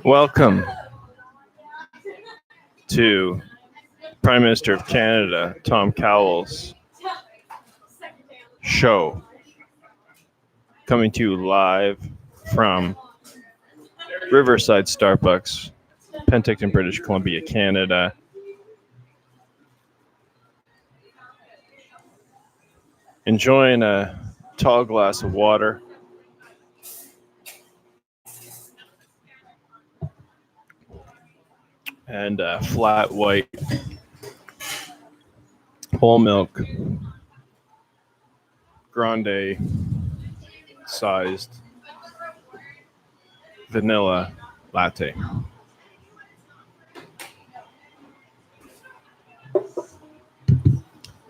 Welcome to Prime Minister of Canada, Tom Cowles' show, coming to you live from Riverside Starbucks, Penticton, British Columbia, Canada. Enjoying a tall glass of water. And flat white whole milk grande sized vanilla latte.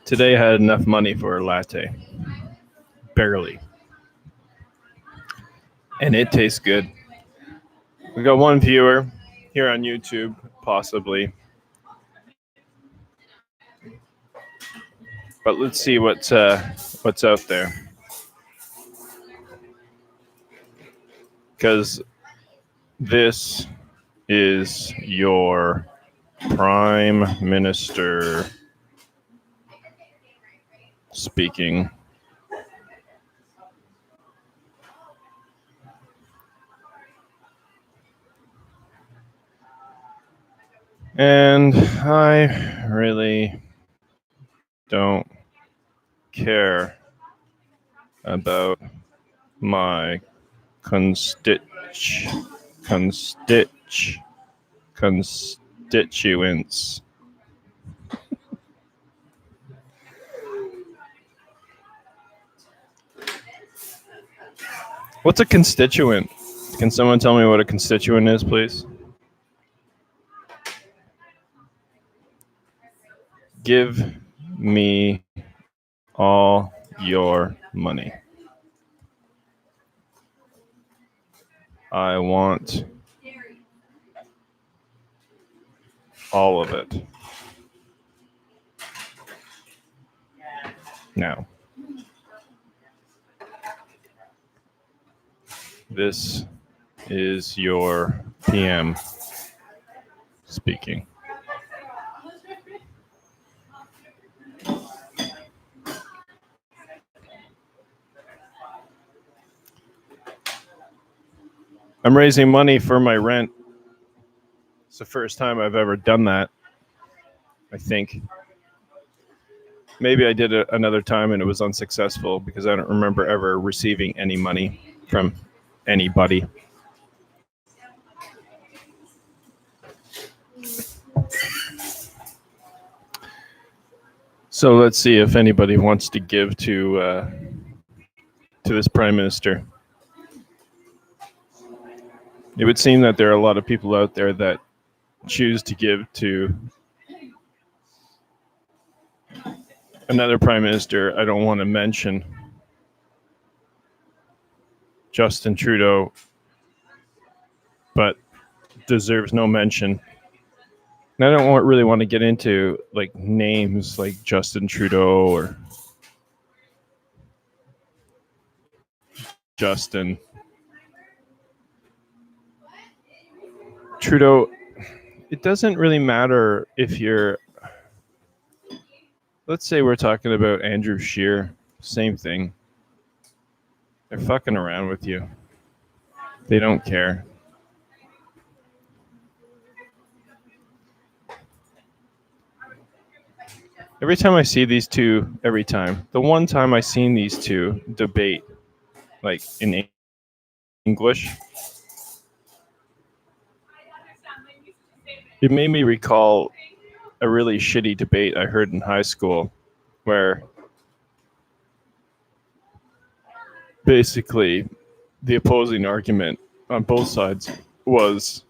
Today I had enough money for a latte. Barely. And it tastes good. We got one viewer here on YouTube, possibly. But let's see what's out there. Because this is your Prime Minister speaking. And I really don't care about my constituents. What's a constituent? Can someone tell me what a constituent is, please? Give me all your money. I want all of it. Now, this is your PM speaking. I'm raising money for my rent. It's the first time I've ever done that, I think. Maybe I did it another time and it was unsuccessful because I don't remember ever receiving any money from anybody. So let's see if anybody wants to give to this Prime Minister. It would seem that there are a lot of people out there that choose to give to another Prime Minister I don't want to mention, Justin Trudeau, but deserves no mention. And I don't really want to get into like names like Justin Trudeau or Justin Trudeau. It doesn't really matter if you're, let's say we're talking about Andrew Scheer, same thing. They're fucking around with you. They don't care. Every time I see these two, the one time I seen these two debate, like in English, it made me recall a really shitty debate I heard in high school where basically the opposing argument on both sides was,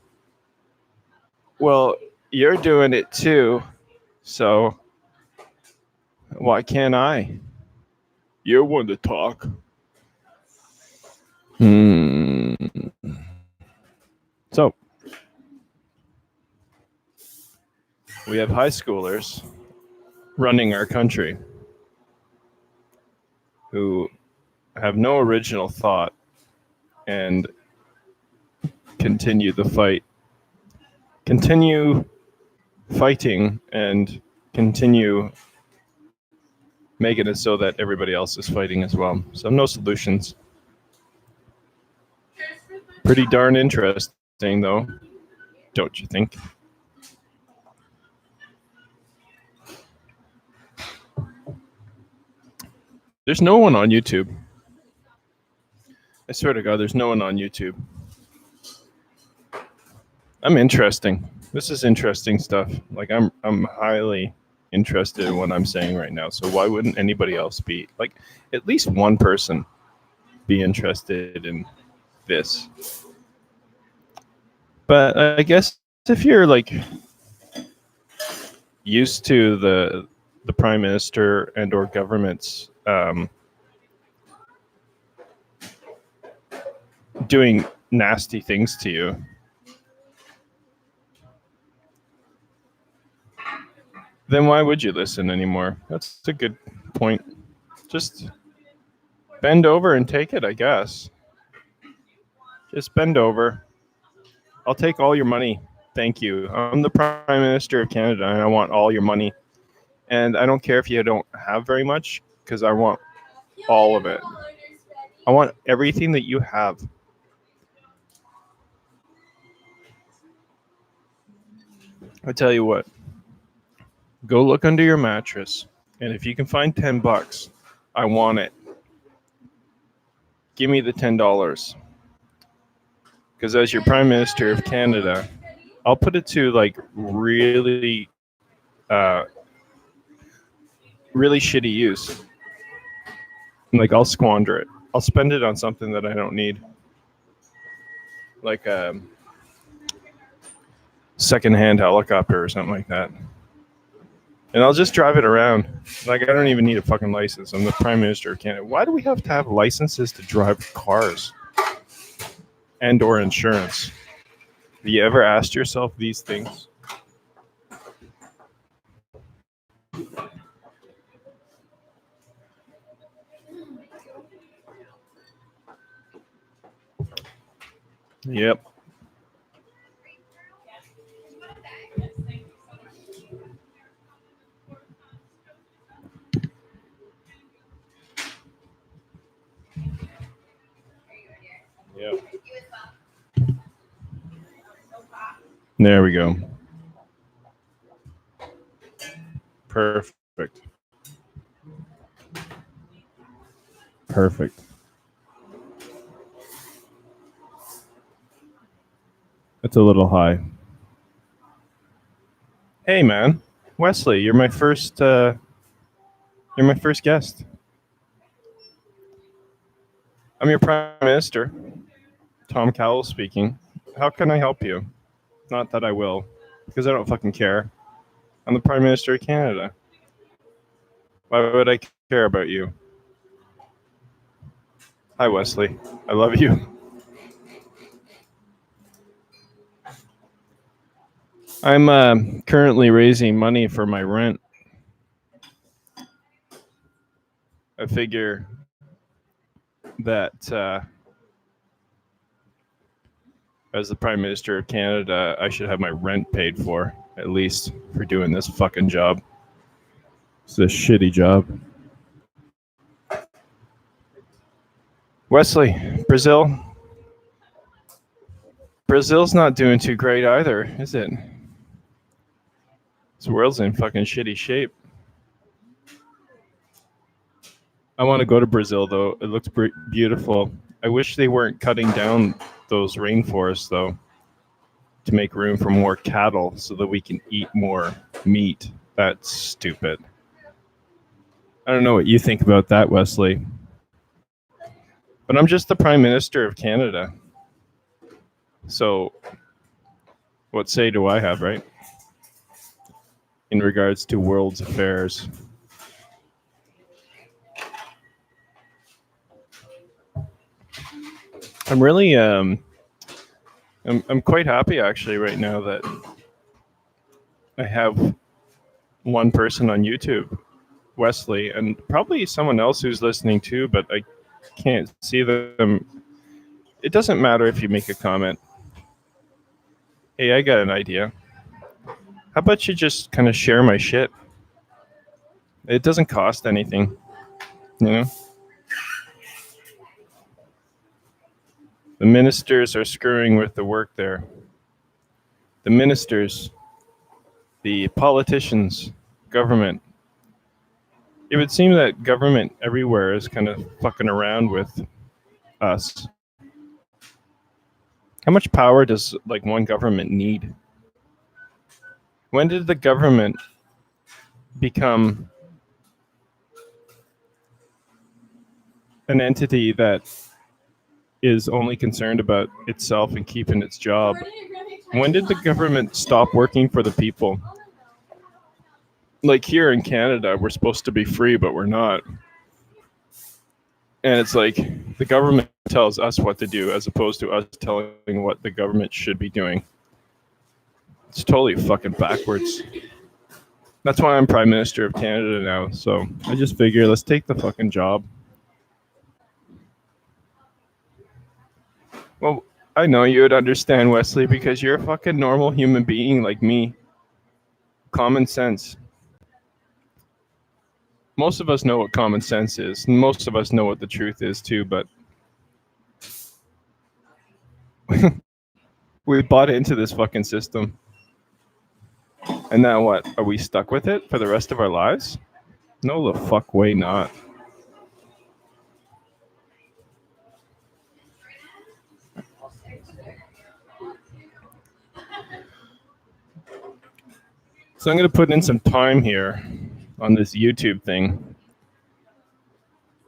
well, you're doing it too, so why can't I? You're one to talk. So we have high schoolers running our country. who have no original thought and continue the fight. Continue fighting and continue making it so that everybody else is fighting as well. So no solutions. Pretty darn interesting, though, don't you think? There's no one on YouTube. I swear to God, there's no one on YouTube. I'm interesting. This is interesting stuff. Like I'm highly interested in what I'm saying right now. So why wouldn't anybody else be? Like at least one person be interested in this. But I guess if you're like used to the prime minister and or governments doing nasty things to you, then why would you listen anymore? That's a good point. Just bend over and take it, I guess. Just bend over. I'll take all your money. Thank you. I'm the Prime Minister of Canada and I want all your money. And I don't care if you don't have very much because I want all of it. I want everything that you have. I tell you what, go look under your mattress. And if you can find $10, I want it. Give me the $10. Because as your Prime Minister of Canada, I'll put it to like really shitty use. Like I'll squander it. I'll spend it on something that I don't need. Like a secondhand helicopter or something like that. And I'll just drive it around. Like I don't even need a fucking license. I'm the Prime Minister of Canada. Why do we have to have licenses to drive cars? And or insurance? Have you ever asked yourself these things? Yep. Yep. There we go. Perfect. Perfect. That's a little high. Hey man, Wesley, you're my first guest. I'm your Prime Minister, Tom Cowles speaking. How can I help you? Not that I will, because I don't fucking care. I'm the Prime Minister of Canada. Why would I care about you? Hi, Wesley. I love you. I'm currently raising money for my rent. I figure that as the Prime Minister of Canada, I should have my rent paid for, at least, for doing this fucking job. It's a shitty job. Wesley, Brazil. Brazil's not doing too great either, is it? This world's in fucking shitty shape. I want to go to Brazil, though. It looks beautiful. I wish they weren't cutting down those rainforests, though, to make room for more cattle so that we can eat more meat. That's stupid. I don't know what you think about that, Wesley. But I'm just the Prime Minister of Canada. So what say do I have, right? In regards to world's affairs. I'm really I'm quite happy actually right now that I have one person on YouTube Wesley, and probably someone else who's listening too, but I can't see them. It doesn't matter if you make a comment. Hey, I got an idea. How about you just kind of share my shit? It doesn't cost anything, you know? The ministers are screwing with the work there. The ministers, the politicians, government. It would seem that government everywhere is kind of fucking around with us. How much power does like one government need? When did the government become an entity that is only concerned about itself and keeping its job? When did the government stop working for the people? Like here in Canada, we're supposed to be free, but we're not. And it's like the government tells us what to do as opposed to us telling what the government should be doing. It's totally fucking backwards. That's why I'm Prime Minister of Canada now. So I just figure let's take the fucking job. Well, I know you would understand, Wesley, because you're a fucking normal human being like me. Common sense. Most of us know what common sense is. Most of us know what the truth is too, but we bought into this fucking system. And now what? Are we stuck with it for the rest of our lives? No, the fuck way not. So I'm going to put in some time here on this YouTube thing.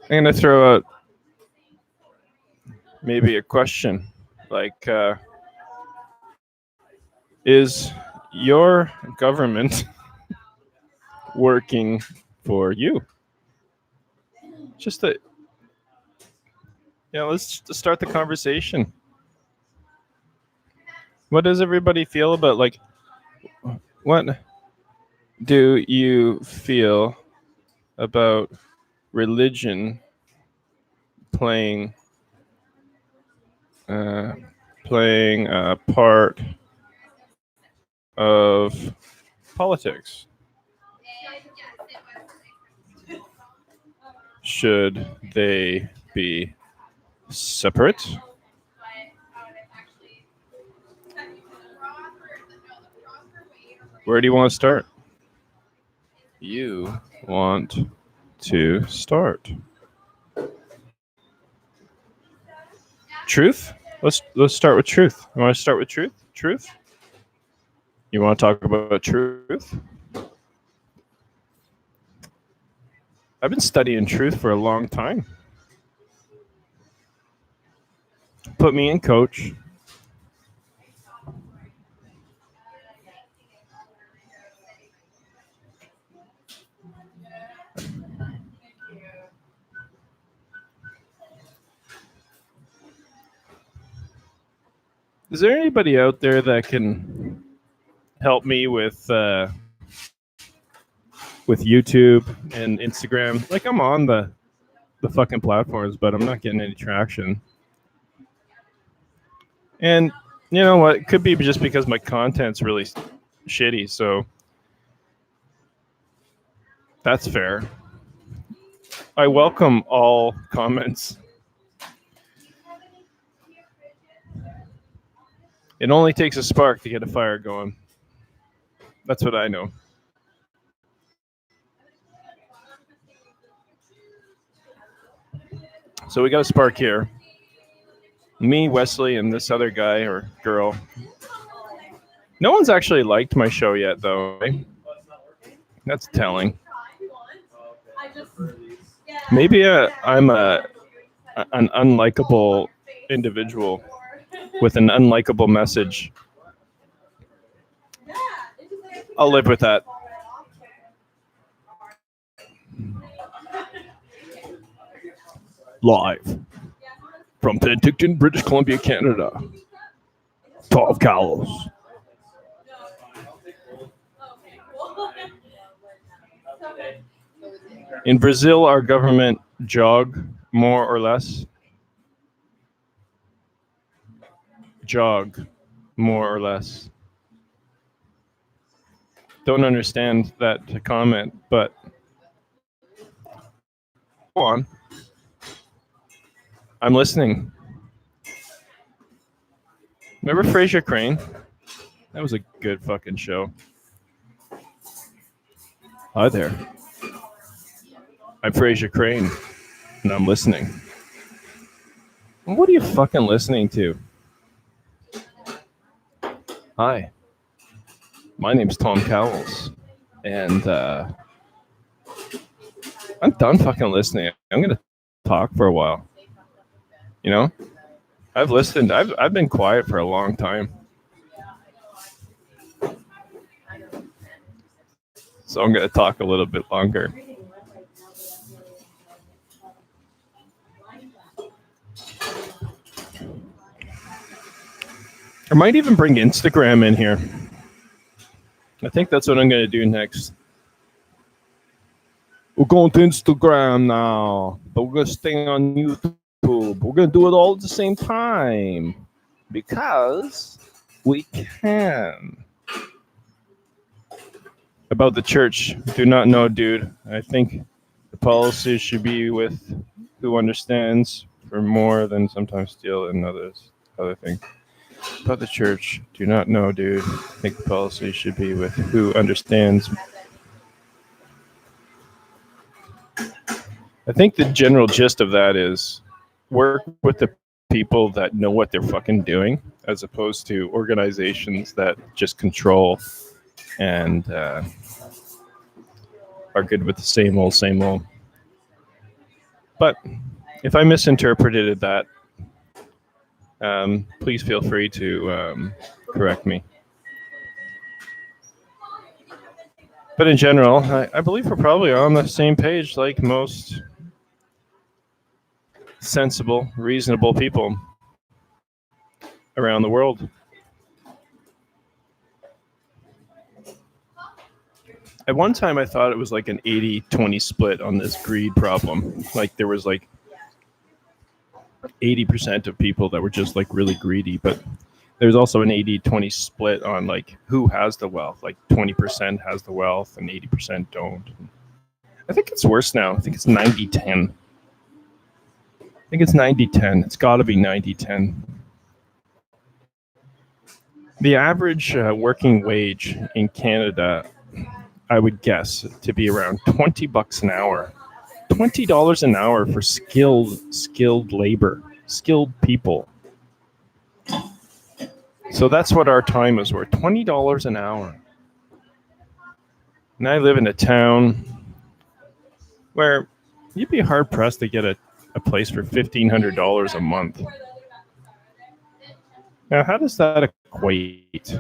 I'm going to throw out maybe a question like, is your government working for you? Just to, let's start the conversation. What does everybody feel about, like, what do you feel about religion playing a part of politics? Should they be separate? Where do you want to start? You want to start. Truth? Let's start with truth. You want to start with truth? Truth? You want to talk about truth? I've been studying truth for a long time. Put me in, coach. Is there anybody out there that can help me with YouTube and Instagram? Like, I'm on the fucking platforms, but I'm not getting any traction. And you know what? It could be just because my content's really shitty, so that's fair. I welcome all comments. It only takes a spark to get a fire going. That's what I know. So we got a spark here. Me, Wesley, and this other guy or girl. No one's actually liked my show yet, though. Right? That's telling. Maybe I'm an unlikable individual with an unlikable message. I'll live with that. Live from Penticton, British Columbia, Canada. Top Cowles. In Brazil, our government jog more or less. Jog more or less. Don't understand that comment, but go on. I'm listening. Remember Fraser Crane? That was a good fucking show. Hi there. I'm Fraser Crane, and I'm listening. What are you fucking listening to? Hi. My name's Tom Cowles, and I'm done fucking listening. I'm gonna talk for a while. You know, I've listened. I've been quiet for a long time, so I'm gonna talk a little bit longer. I might even bring Instagram in here. I think that's what I'm gonna do next. We're going to Instagram now, but we're gonna stay on YouTube. We're gonna do it all at the same time because we can. About the church, do not know, dude. I think the policy should be with who understands for more than sometimes steal and other things. About the church, do not know, dude. I think the policy should be with who understands. I think the general gist of that is work with the people that know what they're fucking doing, as opposed to organizations that just control and are good with the same old, same old. But if I misinterpreted that, please feel free to correct me. But in general, I believe we're probably on the same page like most sensible, reasonable people around the world. At one time, I thought it was like an 80-20 split on this greed problem. Like there was like 80% of people that were just like really greedy, but there's also an 80-20 split on like who has the wealth. Like 20% has the wealth and 80% don't. I think it's worse now. I think it's 90-10. I think it's 90-10. It's got to be 90-10. The average working wage in Canada, I would guess, to be around $20 an hour. $20 an hour for skilled labor, skilled people. So that's what our time is worth, $20 an hour. And I live in a town where you'd be hard pressed to get a place for $1,500 a month. Now, how does that equate?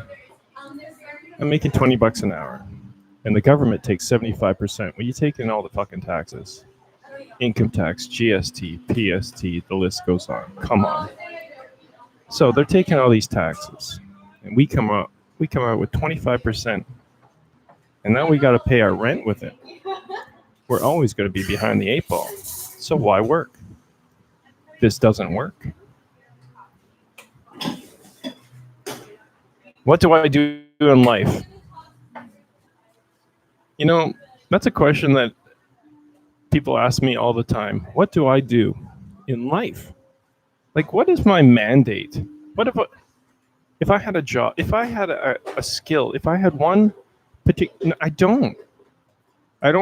I'm making $20 an hour, and the government takes 75%. Well, you take in all the fucking taxes, income tax, GST, PST, the list goes on. Come on. So they're taking all these taxes, and we come out with 25%, and now we got to pay our rent with it. We're always going to be behind the 8 ball. So why work? This doesn't work. What do I do in life? You know, that's a question that people ask me all the time. What do I do in life? Like, what is my mandate? What if I had a job, if I had a skill, if I had one particular, I don't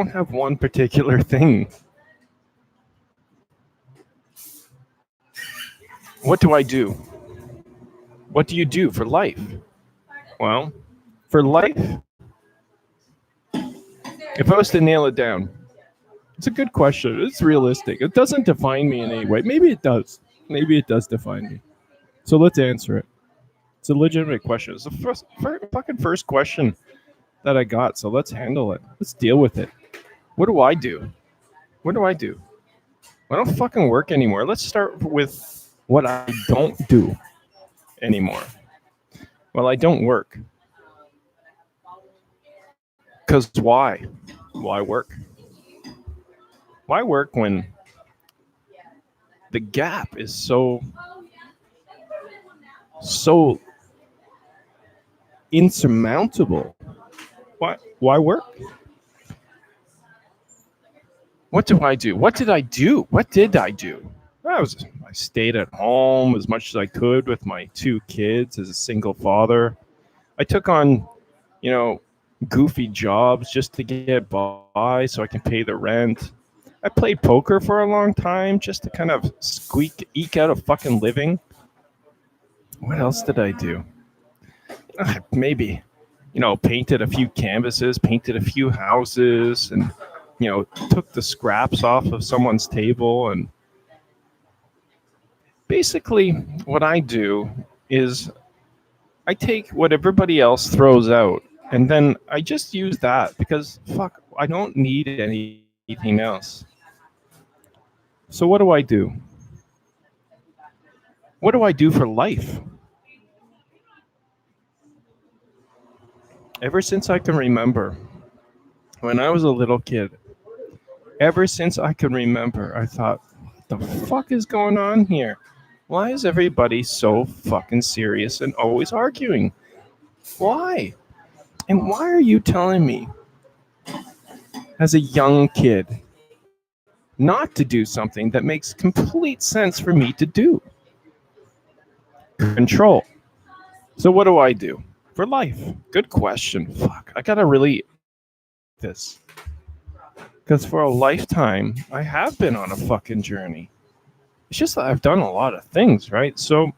have one particular thing. What do I do? What do you do for life? Well, for life, if I was to nail it down, it's a good question. It's realistic. It doesn't define me in any way. Maybe it does. Maybe it does define me. So let's answer it. It's a legitimate question. It's the fucking first question that I got. So let's handle it. Let's deal with it. What do I do? What do I do? I don't fucking work anymore. Let's start with what I don't do anymore. Well, I don't work. Because why? Why work? Why work when the gap is so insurmountable? Why work? What do I do? What did I do? What did I do? I stayed at home as much as I could with my 2 kids as a single father. I took on, you know, goofy jobs just to get by so I can pay the rent. I played poker for a long time just to kind of eke out a fucking living. What else did I do? Maybe, painted a few canvases, painted a few houses, and, took the scraps off of someone's table. And basically, what I do is I take what everybody else throws out, and then I just use that because, fuck, I don't need anything else. So what do I do? What do I do for life? Ever since I can remember, when I was a little kid, ever since I can remember, I thought, what the fuck is going on here? Why is everybody so fucking serious and always arguing? Why? And why are you telling me, as a young kid, not to do something that makes complete sense for me to do? Control. So what do I do for life? Good question. Fuck, I gotta really this. Because for a lifetime, I have been on a fucking journey. It's just that I've done a lot of things, right? So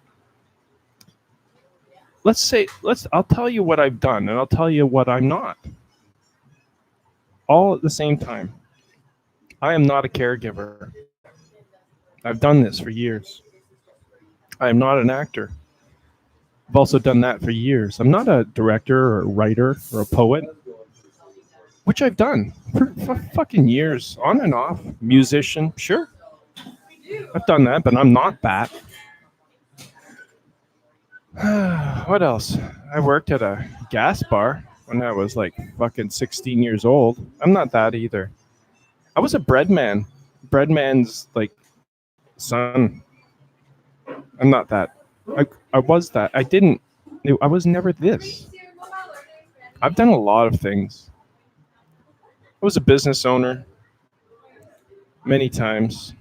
I'll tell you what I've done and I'll tell you what I'm not. All at the same time. I am not a caregiver. I've done this for years. I am not an actor. I've also done that for years. I'm not a director or a writer or a poet, which I've done for fucking years, on and off. Musician, sure. I've done that, but I'm not that. What else? I worked at a gas bar when I was like fucking 16 years old. I'm not that either. I was a bread man. Bread man's like son. I'm not that. I was that. I was never this. I've done a lot of things. I was a business owner many times.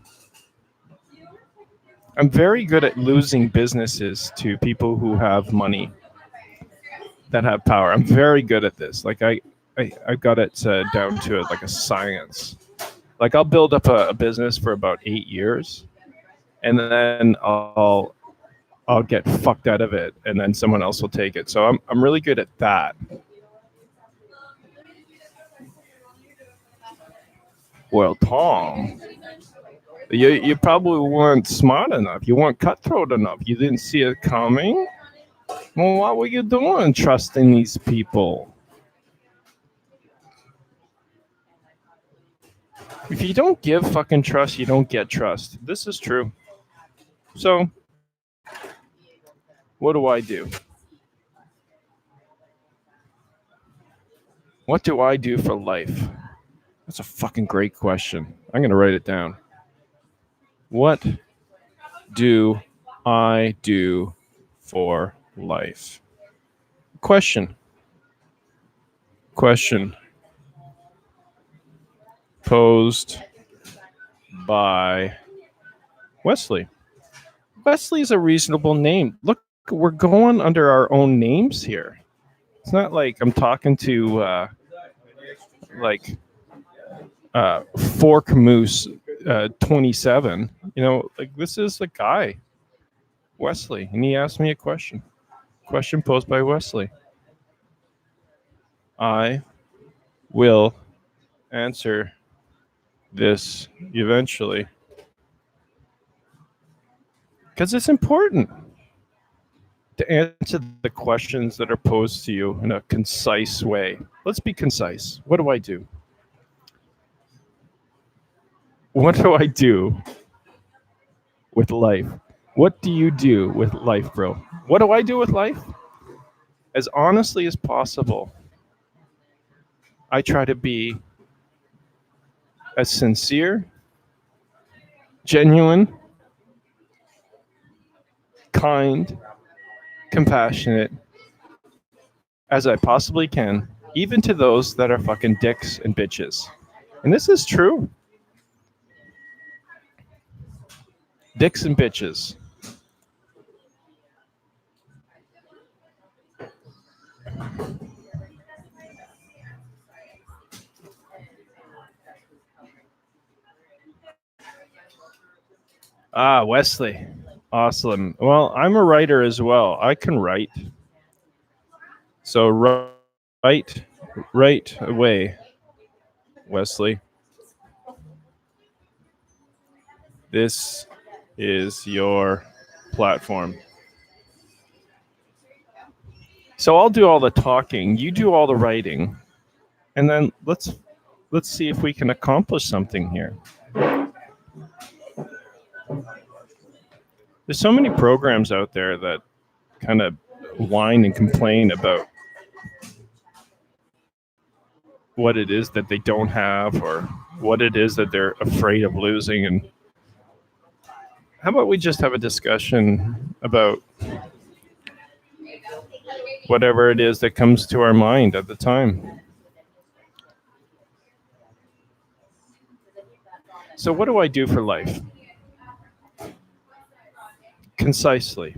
I'm very good at losing businesses to people who have money, that have power. I'm very good at this. Like I got it down to it like a science. Like I'll build up a business for about 8 years, and then I'll get fucked out of it, and then someone else will take it. So I'm really good at that. Well, Tom, you probably weren't smart enough. You weren't cutthroat enough. You didn't see it coming. Well, what were you doing trusting these people? If you don't give fucking trust, you don't get trust. This is true. So, what do I do? What do I do for life? That's a fucking great question. I'm going to write it down. What do I do for life? Question. Posed by Wesley. Wesley is a reasonable name. Look, we're going under our own names here. It's not like I'm talking to Fork Moose 27. Like this is the guy, Wesley, and he asked me a question. Question posed by Wesley. I will answer this eventually. Because it's important to answer the questions that are posed to you in a concise way. Let's be concise. What do I do? What do I do with life? What do you do with life, bro? What do I do with life? As honestly as possible, I try to be as sincere genuine, kind, compassionate as I possibly can, even to those that are fucking dicks and bitches. And this is true. Dicks and bitches. Ah, Wesley. Awesome. Well, I'm a writer as well. I can write. So right away, Wesley. This is your platform. So I'll do all the talking, you do all the writing, and then let's see if we can accomplish something here. There's so many programs out there that kind of whine and complain about what it is that they don't have or what it is that they're afraid of losing. And how about we just have a discussion about whatever it is that comes to our mind at the time? So what do I do for life? Concisely.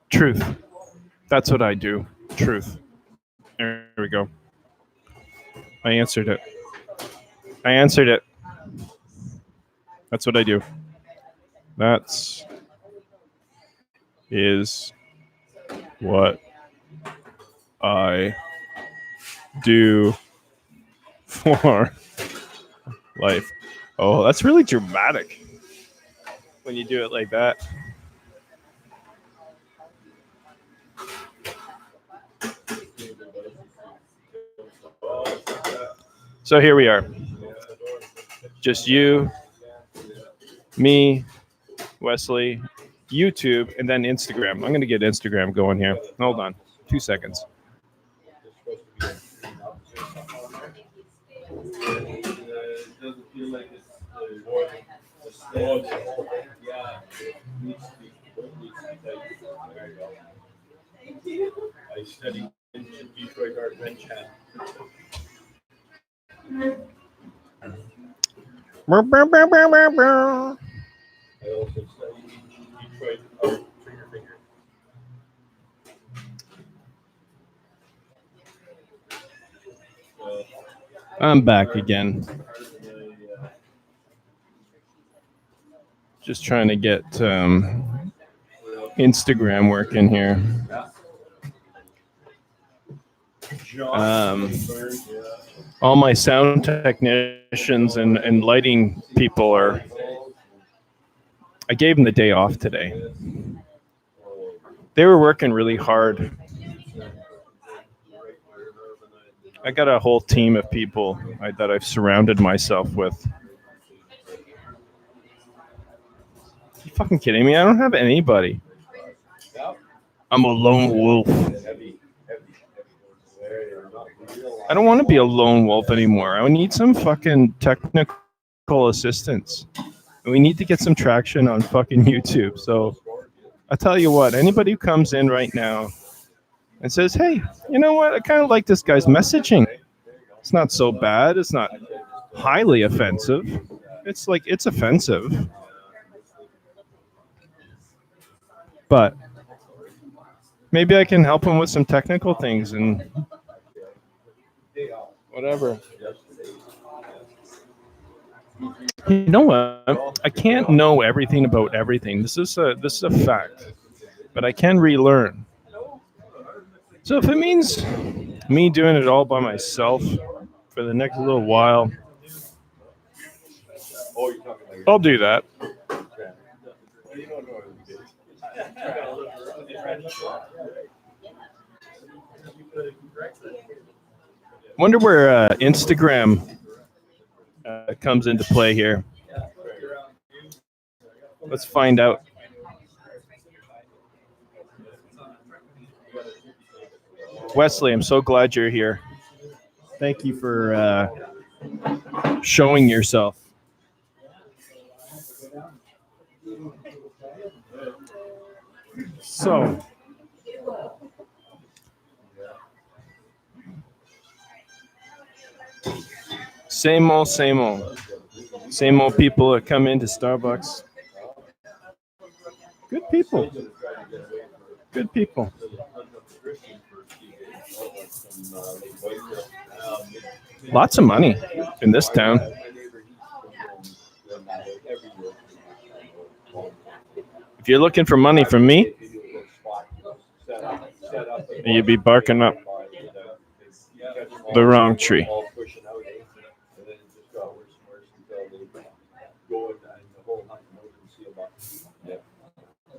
Truth. That's what I do. Truth. There we go. I answered it. That's what I do. That's is what I do for life. Oh, that's really dramatic when you do it like that. So here we are. Just you, me, Wesley, YouTube, and then Instagram. I'm going to get Instagram going here. Hold on. 2 seconds. I studied in Detroit Art Bench. I also studied in Detroit Art Trigger Finger. I'm back again. Just trying to get Instagram working here. All my sound technicians and lighting people are... I gave them the day off today. They were working really hard. I got a whole team of people that I've surrounded myself with. Are you fucking kidding me? I don't have anybody. I'm a lone wolf. I don't want to be a lone wolf anymore. I need some fucking technical assistance. We need to get some traction on fucking YouTube. So I'll tell you what, anybody who comes in right now and says, hey, you know what? I kind of like this guy's messaging. It's not so bad. It's not highly offensive. It's like, it's offensive. But maybe I can help him with some technical things and whatever. You know what? I can't know everything about everything. This is a fact. But I can relearn. So if it means me doing it all by myself for the next little while, I'll do that. Wonder where Instagram comes into play here. Let's find out. Wesley, I'm so glad you're here. Thank you for showing yourself. So, same old, same old. Same old people that come into Starbucks. Good people. Good people. Lots of money in this town. If you're looking for money from me, you'd be barking up the wrong tree.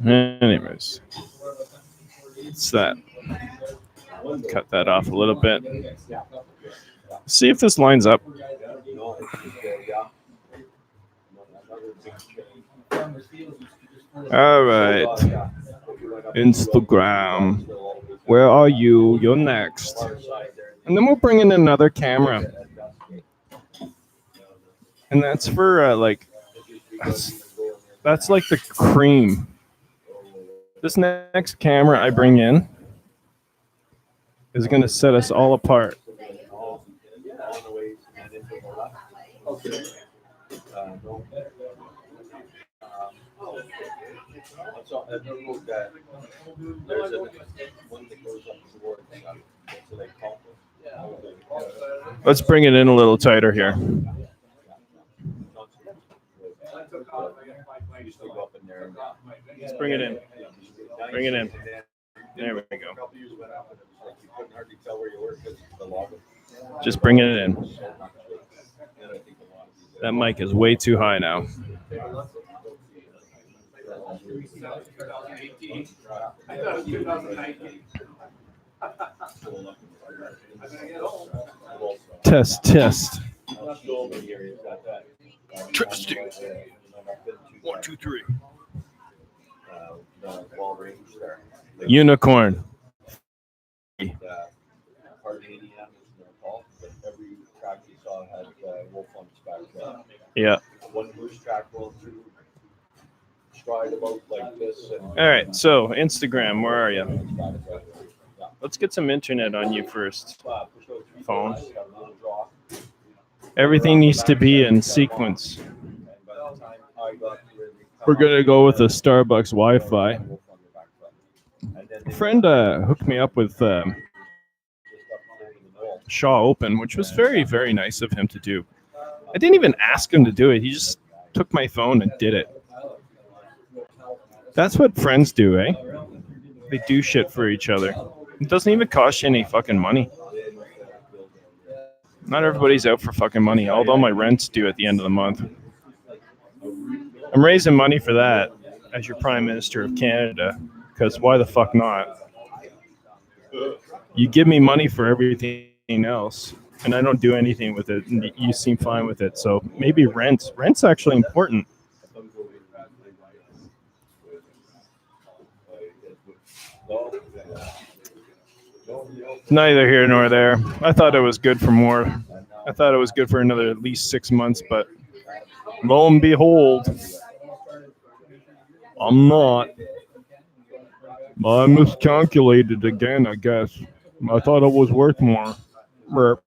Anyways, it's that. Cut that off a little bit. See if this lines up. All right. Instagram. Where are you? You're next. And then we'll bring in another camera. And that's for that's like the cream. This next camera I bring in is going to set us all apart. Let's bring it in a little tighter here. Let's bring it in. Bring it in. There we go. Just bringing it in. That mic is way too high now. Test. Testing. 1, 2, 3. Unicorn. Yeah. All right. So Instagram, where are you? Let's get some internet on you first. Phone. Everything needs to be in sequence. We're gonna go with the Starbucks Wi-Fi. A friend hooked me up with Shaw Open, which was very, very nice of him to do. I didn't even ask him to do it. He just took my phone and did it. That's what friends do, eh? They do shit for each other. It doesn't even cost you any fucking money. Not everybody's out for fucking money, although my rent's due at the end of the month. I'm raising money for that as your Prime Minister of Canada, because why the fuck not? You give me money for everything else, and I don't do anything with it, and you seem fine with it. So maybe rent's actually important. Neither here nor there. I thought it was good for more. I thought it was good for another at least 6 months, but lo and behold, I'm not. I miscalculated again, I guess. I thought it was worth more. $20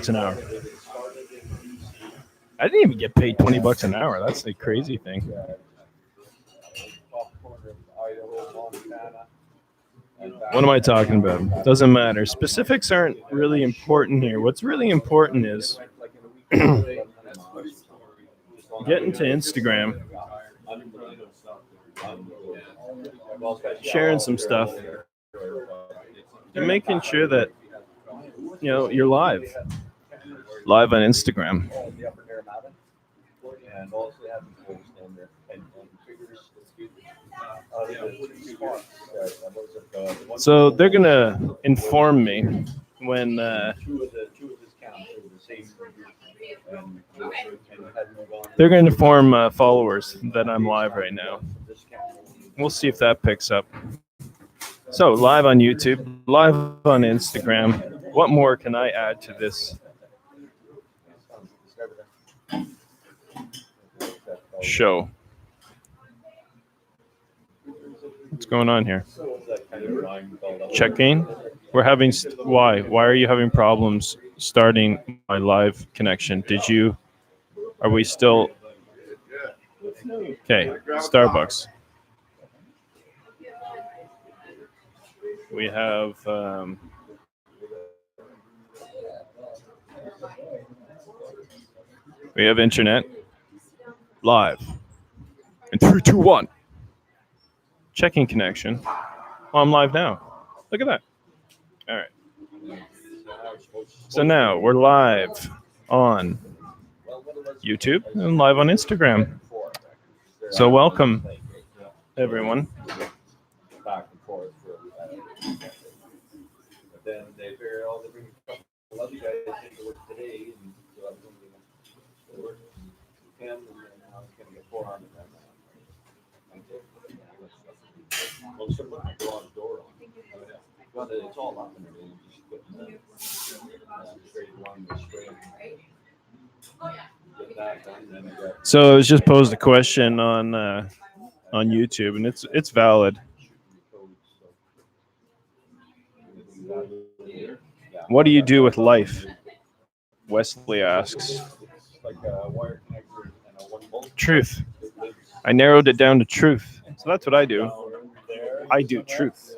an hour. I didn't even get paid $20 an hour. That's the crazy thing. What am I talking about? Doesn't matter. Specifics aren't really important here. What's really important is getting to Instagram, sharing some stuff, and making sure that you're live on Instagram. So they're gonna inform me when they're going to inform followers that I'm live right now. We'll see if that picks up. So live on YouTube, live on Instagram. What more can I add to this show? What's going on here? Checking. We're having why? Why are you having problems starting my live connection? Did you? Are we still? Okay. Starbucks. We have. We have internet live. In 3, 2, 1. Checking connection. Oh, I'm live now. Look at that. All right. So now we're live on YouTube and live on Instagram. So welcome, everyone. Back and forth for but then they figure all the bring a couple other guys into work today and so I'm going to work 10 and then I was going to get 400 that now. Most of them go on the door on. Well, it's all up and everything. Just put the straight one, the straight. Get that done, then So I was just posed a question on YouTube, and it's valid. What do you do with life? Wesley asks. Truth. I narrowed it down to truth. So that's what I do. I do truth.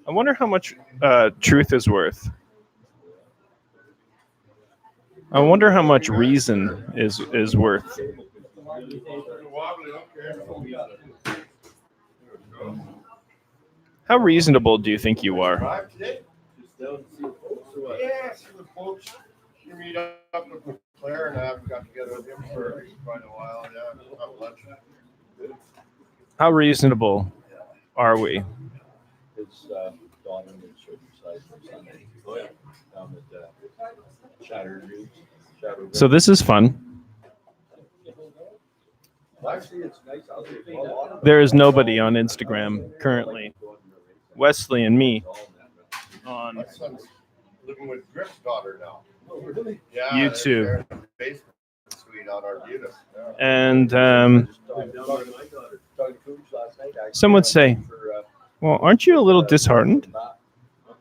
I wonder how much truth is worth. I wonder how much reason is worth. How reasonable do you think you are? Yeah, see the folks. You meet up with Claire and I haven't got together with him for quite a while. Yeah, have lunch. How reasonable are we? His daughter was circumcised on Sunday. Down at Shattered. So this is fun. Actually, it's nice. There is nobody on Instagram currently. Wesley and me on My son's living with Griff's daughter now. Yeah, YouTube. they're in the basement suite on Arbutus. Yeah. And some would say, well, aren't you a little disheartened?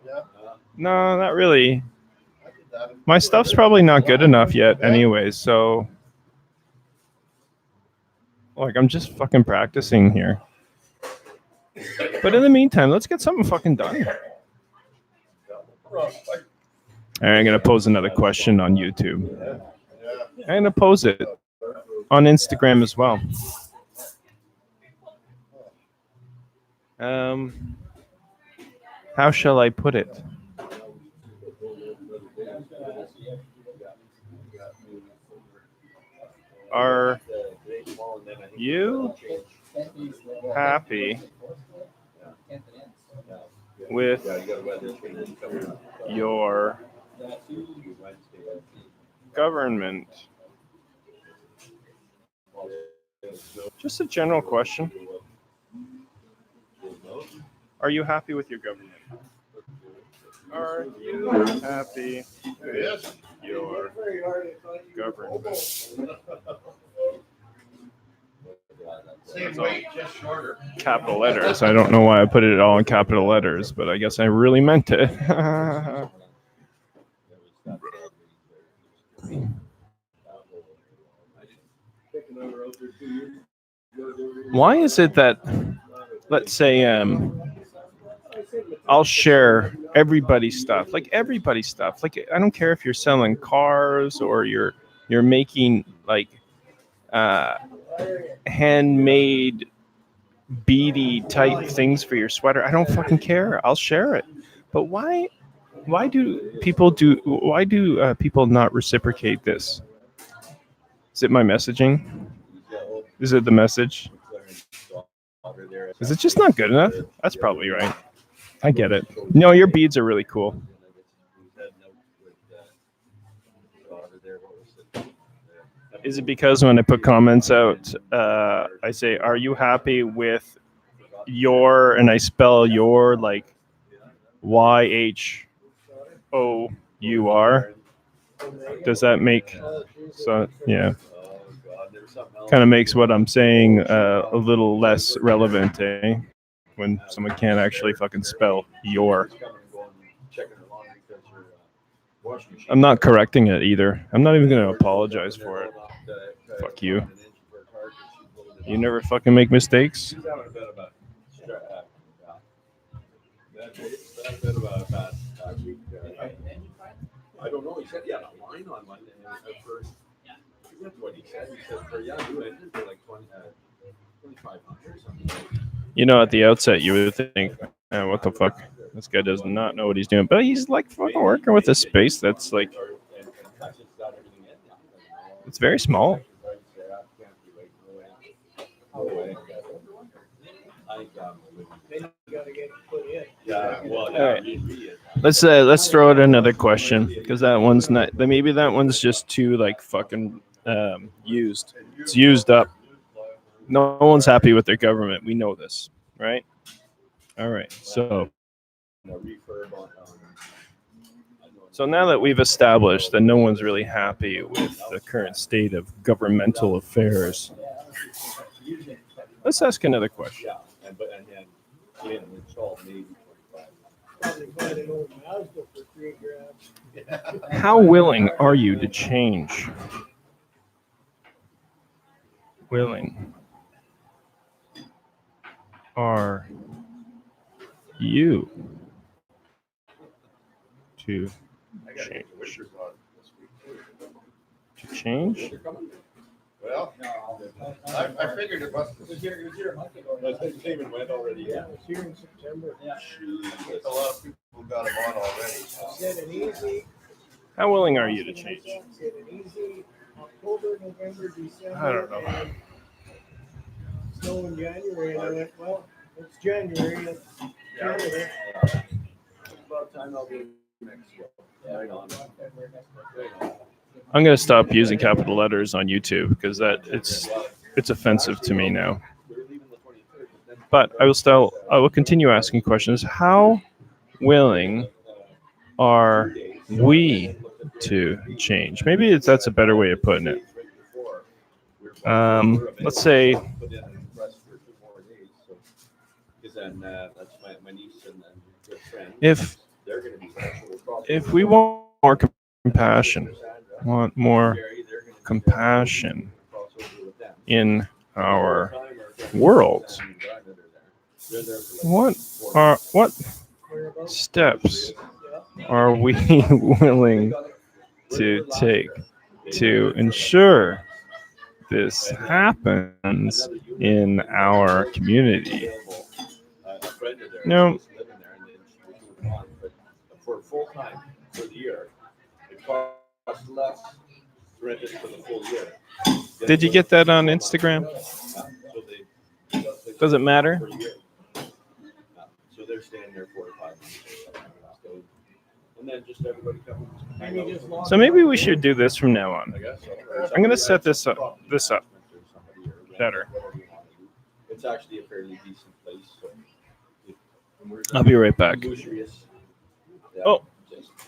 Yeah, No, not really. I did that. My stuff's probably not good enough yet anyway, so like I'm just fucking practicing here. But in the meantime, let's get something fucking done. All right, I'm gonna pose another question on YouTube. I'm gonna pose it on Instagram as well. How shall I put it? Are you happy with your government? Just a general question. Are you happy with your government? Are you happy with your government? Same weight, just shorter. Capital letters. I don't know why I put it all in capital letters, but I guess I really meant it. Why is it that, let's say, I'll share everybody's stuff, like everybody's stuff. Like I don't care if you're selling cars or you're making like handmade beady type things for your sweater. I don't fucking care. I'll share it. But why do people not reciprocate this? Is it my messaging? Is it the message? Is it just not good enough? That's probably right. I get it. No, your beads are really cool. Is it because when I put comments out, I say, "Are you happy with your, and I spell your like YHOUR. Does that make so? Yeah, Oh God, there's something else. kind of makes what I'm saying a little less relevant, eh? When someone can't actually fucking spell your. I'm not correcting it either. I'm not even going to apologize for it. Fuck you. You never fucking make mistakes. She's having a bit of a that's a bit of a bad week. I don't know. He said he had a line on one, and at first, that's what he said. He said for young new engines, they're like 2,500 or something. You know, at the outset, you would think, what the fuck? This guy does not know what he's doing. But he's like fucking working with a space that's like, it's very small. All right. Let's throw out another question because that one's not. Maybe that one's just too like fucking used. It's used up. No one's happy with their government. We know this, right? All right. So now that we've established that no one's really happy with the current state of governmental affairs, let's ask another question. How willing are you to change? Willing are you to change? To change? Well, I figured it must have. David went already. Yeah, it was here in September. Yeah. A lot of people got them on already. Said an easy. How willing are you to change? Said an easy October, November, December. I don't know. And snow in January, and I went, well, it's January. It's Canada. About time I'll be Mexico. Right on. I'm going to stop using capital letters on YouTube because it's offensive to me now. But I will continue asking questions. How willing are we to change? Maybe that's a better way of putting it. Let's say if we want more compassion in our world, what steps are we willing to take to ensure this happens in our community? No. For full time for the year, it costs less to rent it for the full year. Did you get that on Instagram? Does it matter? So they're staying there 4 to 5 months. And then just everybody comes. So maybe we should do this from now on. I guess so. I'm going to set this up better. It's actually a fairly decent place. So I'll be right back. Oh,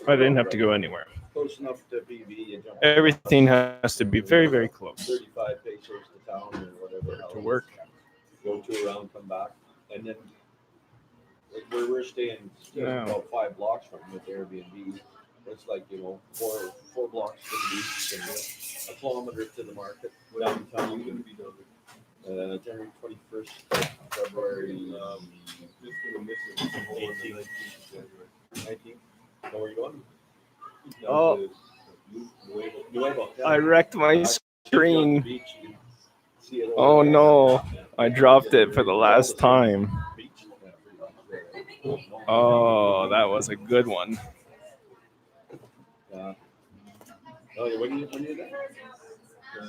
I didn't have to go anywhere. Close enough to BB. Everything has to be very, very close 35 pesos to town or whatever. to work. Go 2 around, come back, and then where we're staying about 5 blocks from with Airbnb. It's like 4 blocks to the beach and a kilometer to the market downtown. And then January 21st, February 18th. 19th. So where are you going? Oh, I wrecked my screen. Oh no, I dropped it for the last time. Oh, that was a good one.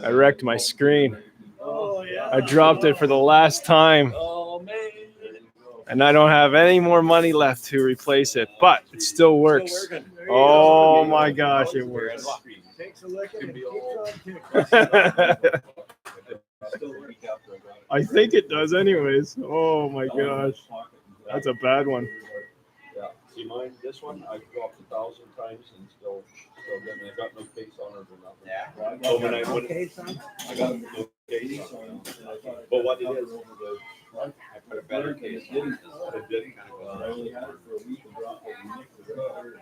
I wrecked my screen. Oh, yeah. I dropped it for the last time. Oh man. And I don't have any more money left to replace it, but it still works. Oh my gosh, it works. Takes a lick and it keeps on ticking. Still a week after I got it. I think it does, anyways. Oh my gosh, that's a bad one. Yeah, see mine, this one, I've dropped 1,000 times and still good. I got no case on it or nothing. Yeah. So when Okay, son. I got no case on it. But what it is, I put a better case on it. It did kind of go.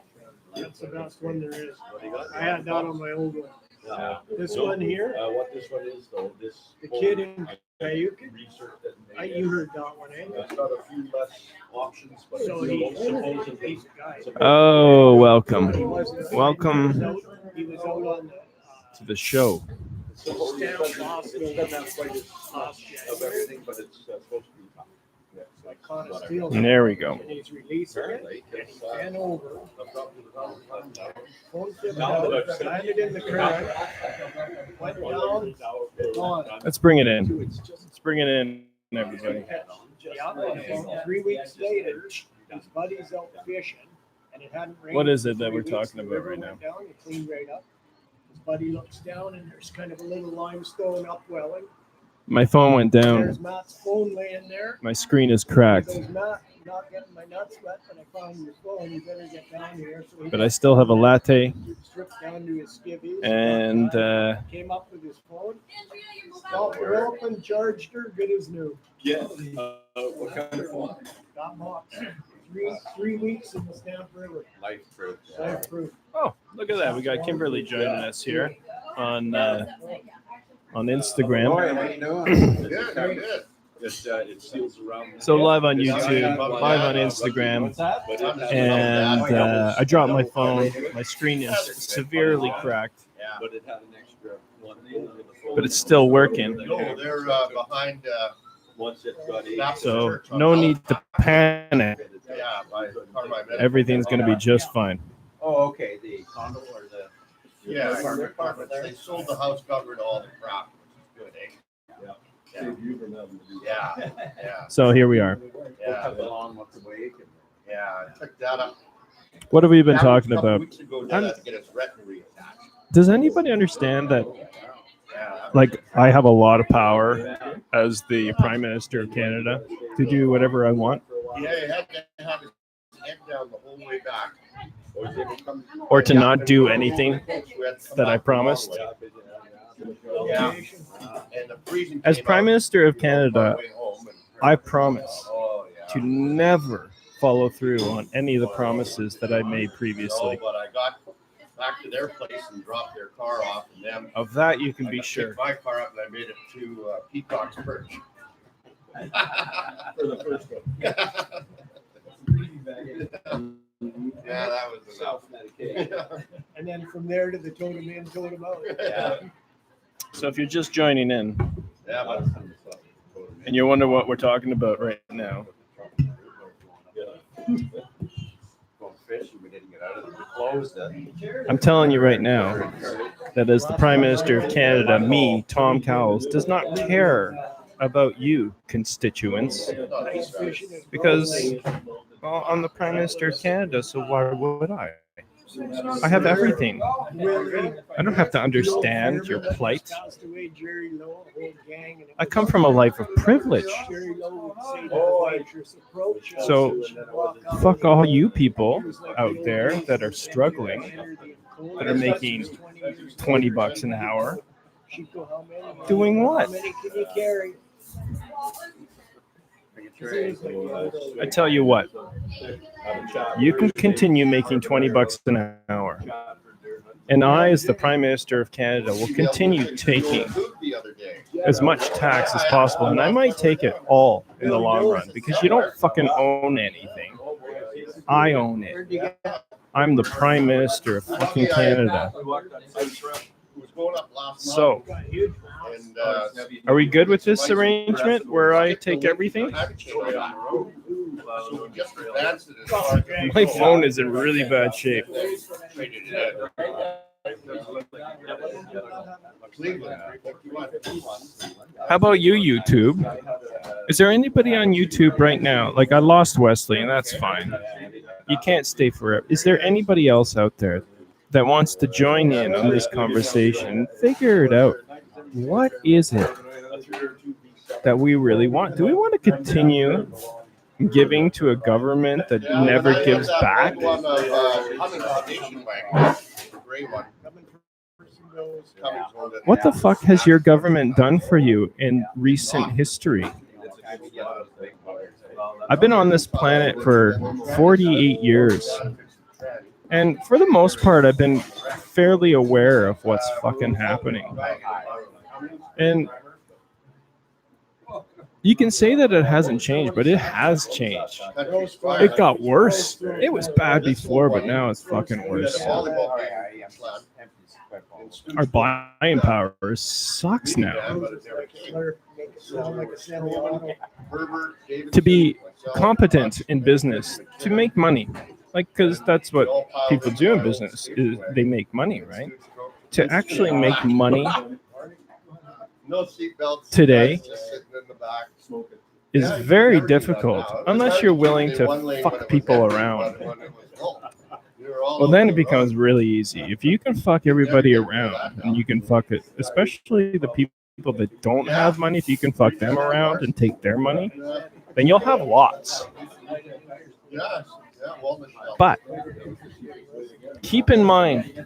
That's the best one there is. What do you got? I had that on my old one. Yeah. This No, one here, what this one is though, this. the kid in Cayuga, Research that you heard that one, eh? it's got a few less options, but So it's he's supposedly. a guy. Oh, He welcome, wasn't- welcome He was out on the to the show. It's got that quite of everything, but it's supposed to be tough. Yeah, it's like caught a steel. And there we go. And he's releasing it, apparently, and it's, he bent over, I've dropped it 1,000 times now. phone tipped out, landed in the current, went down, gone. Let's bring it in. Let's bring it in, everybody. Yeah, and about 3 weeks later, his buddy's out fishing, and it hadn't rained. What is it that for 3 we're weeks. talking The about river right went down, it cleaned right up. His buddy looks down, and there's kind of a little limestone upwelling. My phone went down. There's Matt's phone laying there. My screen is He cracked, goes, Matt, not getting my nuts wet, but I found your phone. You better get down here. So he but I still have a latte. stripped down to his skivvies. And Came up with his phone. Stopped her open, charged her, good as new. Yeah. What kind of phone? Got box. Three weeks in the Stamp River. Life proof. Life proof. oh, look at that. We got Kimberly joining us here on Instagram. How you doing? Good, good. It seals around. So live on YouTube, live on Instagram, and I dropped my phone. My screen is severely cracked, But it had an extra one. but it's still working. No, they're behind, Once it got eight. So no need to panic. yeah, by Carmine. Everything's going to be just fine. Oh, okay, the condo or the. Yeah, apartments. They sold the house, got rid of all the crap, which is good, eh? Yeah, yeah, So here we are. yeah, Along with the wake. yeah. I took that up. What have we been That was a talking couple about? weeks ago, did that to get his retina reattached. Does anybody understand that, Yeah. like, I have a lot of power as the Prime Minister of Canada to do whatever I want? Yeah, he had to have his head down the whole way back. Or to not do anything that I promised? Yeah. And the freezing As came Prime out Minister of on Canada, my way home and- I promise Oh, yeah. to never follow through on any of the promises that I made previously. No, but I got back to their place and dropped their car off, and then Of that, you can I be picked sure. my car up and I made it to Peacock's Perch. For the first one. Yeah, that was enough. And then from there to the totem in, totem out. Yeah, So if you're just joining in yeah, but and you wonder what we're talking about right now, Going fishing, we didn't get out of the closed it. I'm telling you right now that as the Prime Minister of Canada, me, Tom Cowles, does not care about you, constituents, Ice fishing is because, well, I'm the Prime Minister of Canada, so why would I? I have everything. I don't have to understand your plight. I come from a life of privilege. So, fuck all you people out there that are struggling, that are making $20 an hour. Doing what? How many can you carry? I tell you what, you can continue making $20 an hour. And I, as the Prime Minister of Canada, will continue taking the other day. as much tax as possible. And I might take it all in the long run because you don't fucking own anything. I own it. I'm the Prime Minister of fucking Canada. It was going up last month, So, and are we good with this arrangement where I take everything? I haven't changed that road. So we just advanced it as far as My phone is in really bad shape. traded it in. Cleveland, 51. How about you, YouTube? Is there anybody on YouTube right now? Like, I lost Wesley, and that's fine. You can't stay forever. Is there anybody else out there that wants to join in on this conversation? Figure it out. What is it that we really want? Do we want to continue giving to a government that never gives back? One of Cummings station wagon, the gray one. Cummings owned it. What the fuck has your government done for you in recent history? I've been on this planet for 48 years. And for the most part, I've been fairly aware of what's fucking happening. And you can say that it hasn't changed, but it has changed. It got worse. It was bad before, but now it's fucking worse. Our buying power sucks now. To be competent in business, to make money, like, because that's what people do in business, is they make money, right? To actually make money today is very difficult unless you're willing to fuck people around. Well, then it becomes really easy. If you can fuck everybody around, and you can fuck it, especially the people that don't have money, if you can fuck them around and take their money, then you'll have lots. But keep in mind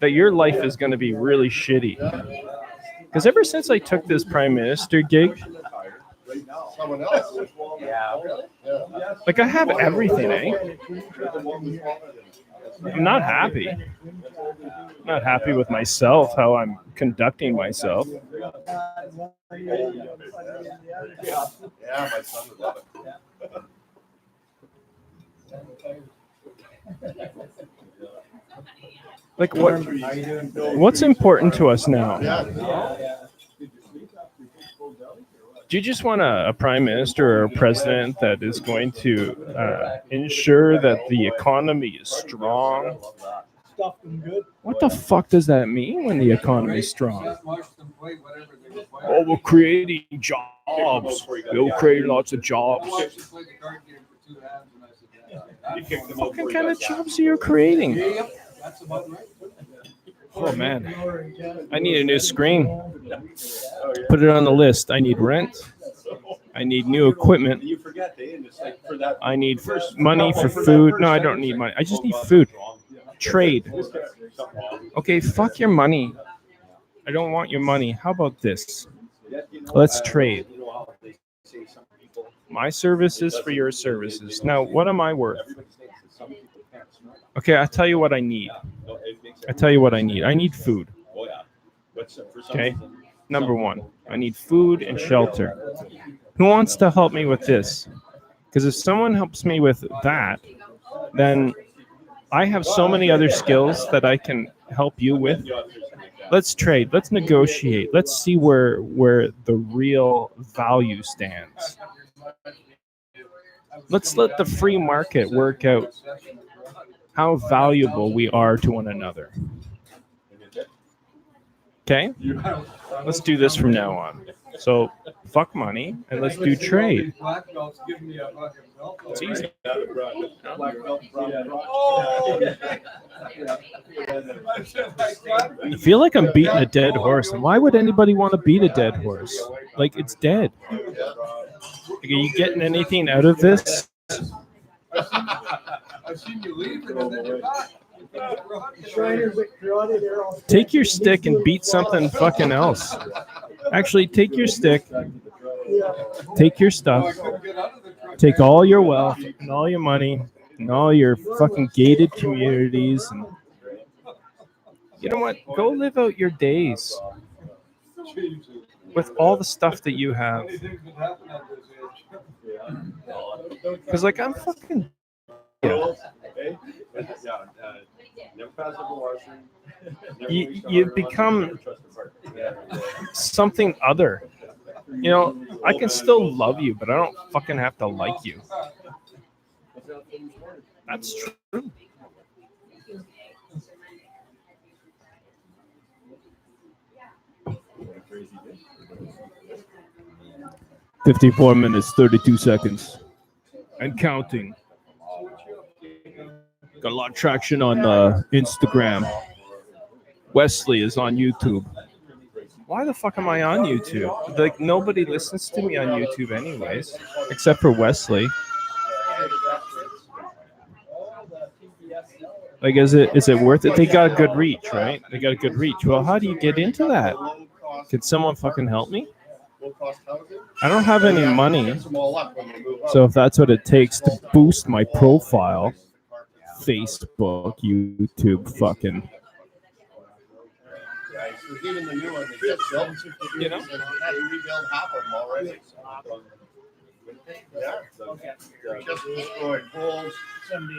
that your life is going to be really shitty. Because ever since I took this prime minister gig, like, I have everything, eh? I'm not happy. I'm not happy with myself, how I'm conducting myself. Yeah, my son would love it. Like, what's important to us now? Do you just want a prime minister or a president that is going to ensure that the economy is strong? What the fuck does that mean when the economy is strong? Oh, we're creating jobs. We'll create lots of jobs. What kind of jobs are you creating? Oh man, I need a new screen. Put it on the list. I need rent. I need new equipment. I need money for food. No, I don't need money. I just need food. Trade. Okay, fuck your money. I don't want your money. How about this? Let's trade. My services for your services. Now, what am I worth? Okay, I'll tell you what I need. I need food. Okay? Number one, I need food and shelter. Who wants to help me with this? Because if someone helps me with that, then I have so many other skills that I can help you with. Let's trade. Let's negotiate. Let's see where the real value stands. Let's let the free market work out how valuable we are to one another. Okay? Let's do this from now on. So, fuck money, and let's do trade. It's easy. I feel like I'm beating a dead horse. And why would anybody want to beat a dead horse? Like, it's dead. Like, are you getting anything out of this? I've seen you leave and then you're back. Take your stick and beat something fucking else. Actually, take your stick, take your stuff, take all your wealth and all your money and all your fucking gated communities, and you know what? Go live out your days with all the stuff that you have. Because, like, I'm fucking... You become something other. You know, I can still love you, but I don't fucking have to like you. That's true. "54 minutes, 32 seconds. And counting. Got a lot of traction on Instagram. Wesley is on YouTube. Why the fuck am I on YouTube? Like nobody listens to me on YouTube anyways, except for Wesley. Like, is it worth it? They got a good reach, right? They got a good reach. Well, how do you get into that? Can someone fucking help me? I don't have any money, so if that's what it takes to boost my profile, Facebook, YouTube, fucking. Even the new one, they just built, You know? they rebuilt half of them already. Yeah. Just destroyed poles,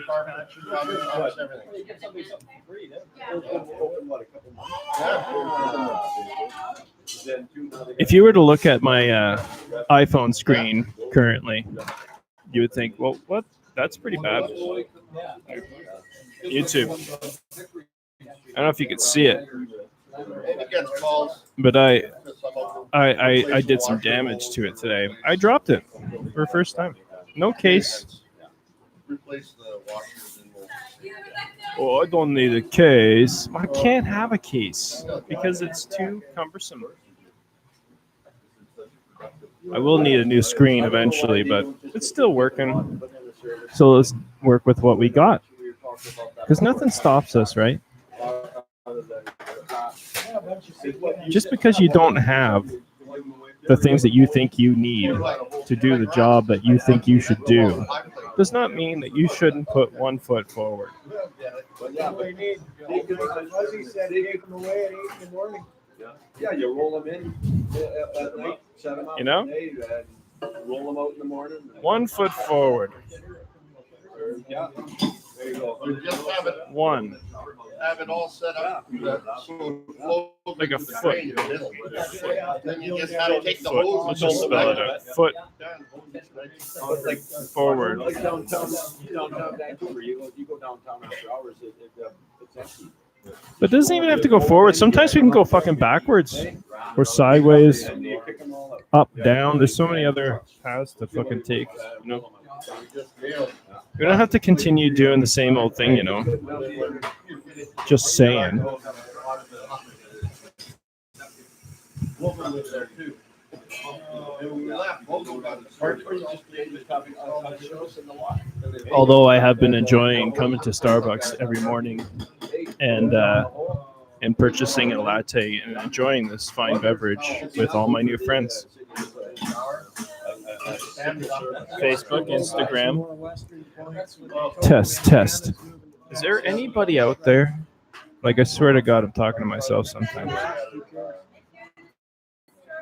carpet, everything. You get somebody something for free, then. What, a couple months? If you were to look at my iPhone screen currently, you would think, well, what? That's pretty bad. YouTube. I don't know if you could see it, It gets calls. but I did some damage to it today. I dropped it for the first time. No case. Replace the washers and we'll. Oh, I don't need a case. I can't have a case because it's too cumbersome. I will need a new screen eventually, but it's still working. So let's work with what we got. Because nothing stops us, right? Just because you don't have the things that you think you need to do the job that you think you should do does not mean that you shouldn't put 1 foot forward. Fuzzy said he gave them away at 8 in the morning. Yeah, you roll them in at night, set them out. You know? At night, and roll them out in the morning. 1 foot forward. Yeah, there you go. You just have it, One. have it all set up. So it flows Like a with the foot. drain in the middle. Then you just have to take the Foot. hose. Let's just spell it out. Foot Like forward. Like downtown Vancouver, you go downtown after hours, it's empty. But it doesn't even have to go forward. Sometimes we can go fucking backwards or sideways, And you pick them all up. up, down. There's so many other paths to fucking take. You know? We don't have to continue doing the same old thing, you know? Just saying. Woman lives there too. And when we left, Logan got his surgery. Although I have been enjoying coming to Starbucks every morning and purchasing a latte and enjoying this fine beverage with all my new friends. Facebook, Instagram. More Western points with- Test. Is there anybody out there? Like, I swear to God, I'm talking to myself sometimes. I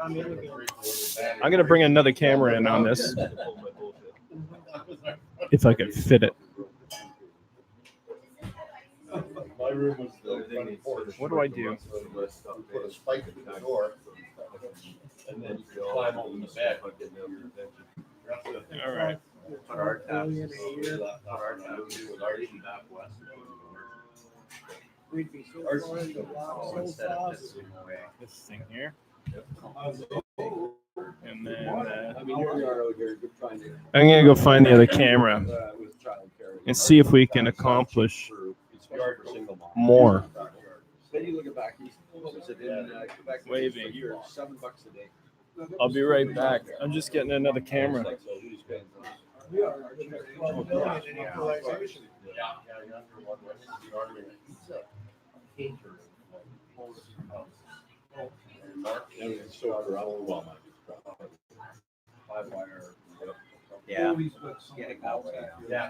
mean, look at- I'm going to bring another camera in on this, if I could fit it. My room was the front porch. What do I do? You put a spike in the door. And then you climb over the bed. All right. Put our taps. $1 million a year. Put our taps with our tap west. We'd be so Ours far is into blocks so instead of fast. pissing away. This thing here. And then I mean, here we are out here trying to. I'm going to go find the other camera With childcare. and see if we can accomplish Yard for single mom. more. Then you look at back east, is it in Quebec? Waving. A year, $7 a day. I'll be right back. I'm just getting another camera. So who's paying for it? We are 12 million in equalization. And it's so around, well, five wire. Yeah. Yeah.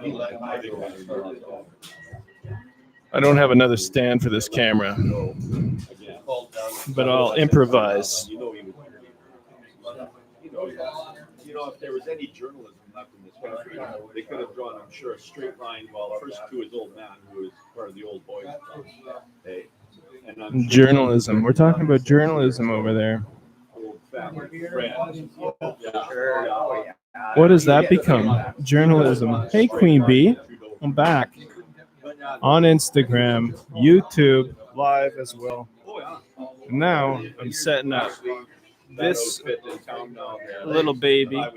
I don't have another stand for this camera, Again. but I'll improvise. You know he was. You know, if there was any journalism left in this country, they could have drawn, I'm sure, a straight line. Well, first to his old man, who was part of the old boys club. Hey, and I'm sure Journalism. We're talking about journalism over there. old family friends. What does that become? Journalism. Hey, Queen Bee. I'm back on Instagram, YouTube, live as well. Now I'm setting up this little baby. Oh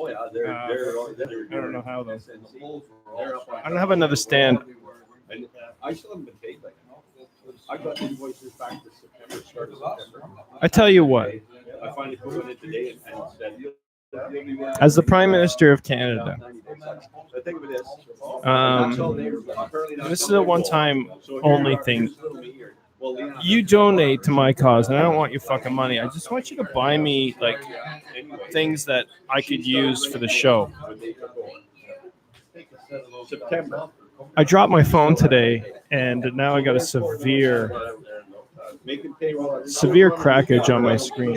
yeah, they're I don't know how though. I don't have another stand. And I still haven't been paid by them. I got invoices back to I tell you what, I finally put it in today and said, as the Prime Minister of Canada, I think of this. this is a one-time only thing. You donate to my cause, and I don't want your fucking money. I just want you to buy me like things that I could use for the show. September. I dropped my phone today, and now I got a severe crackage on my screen.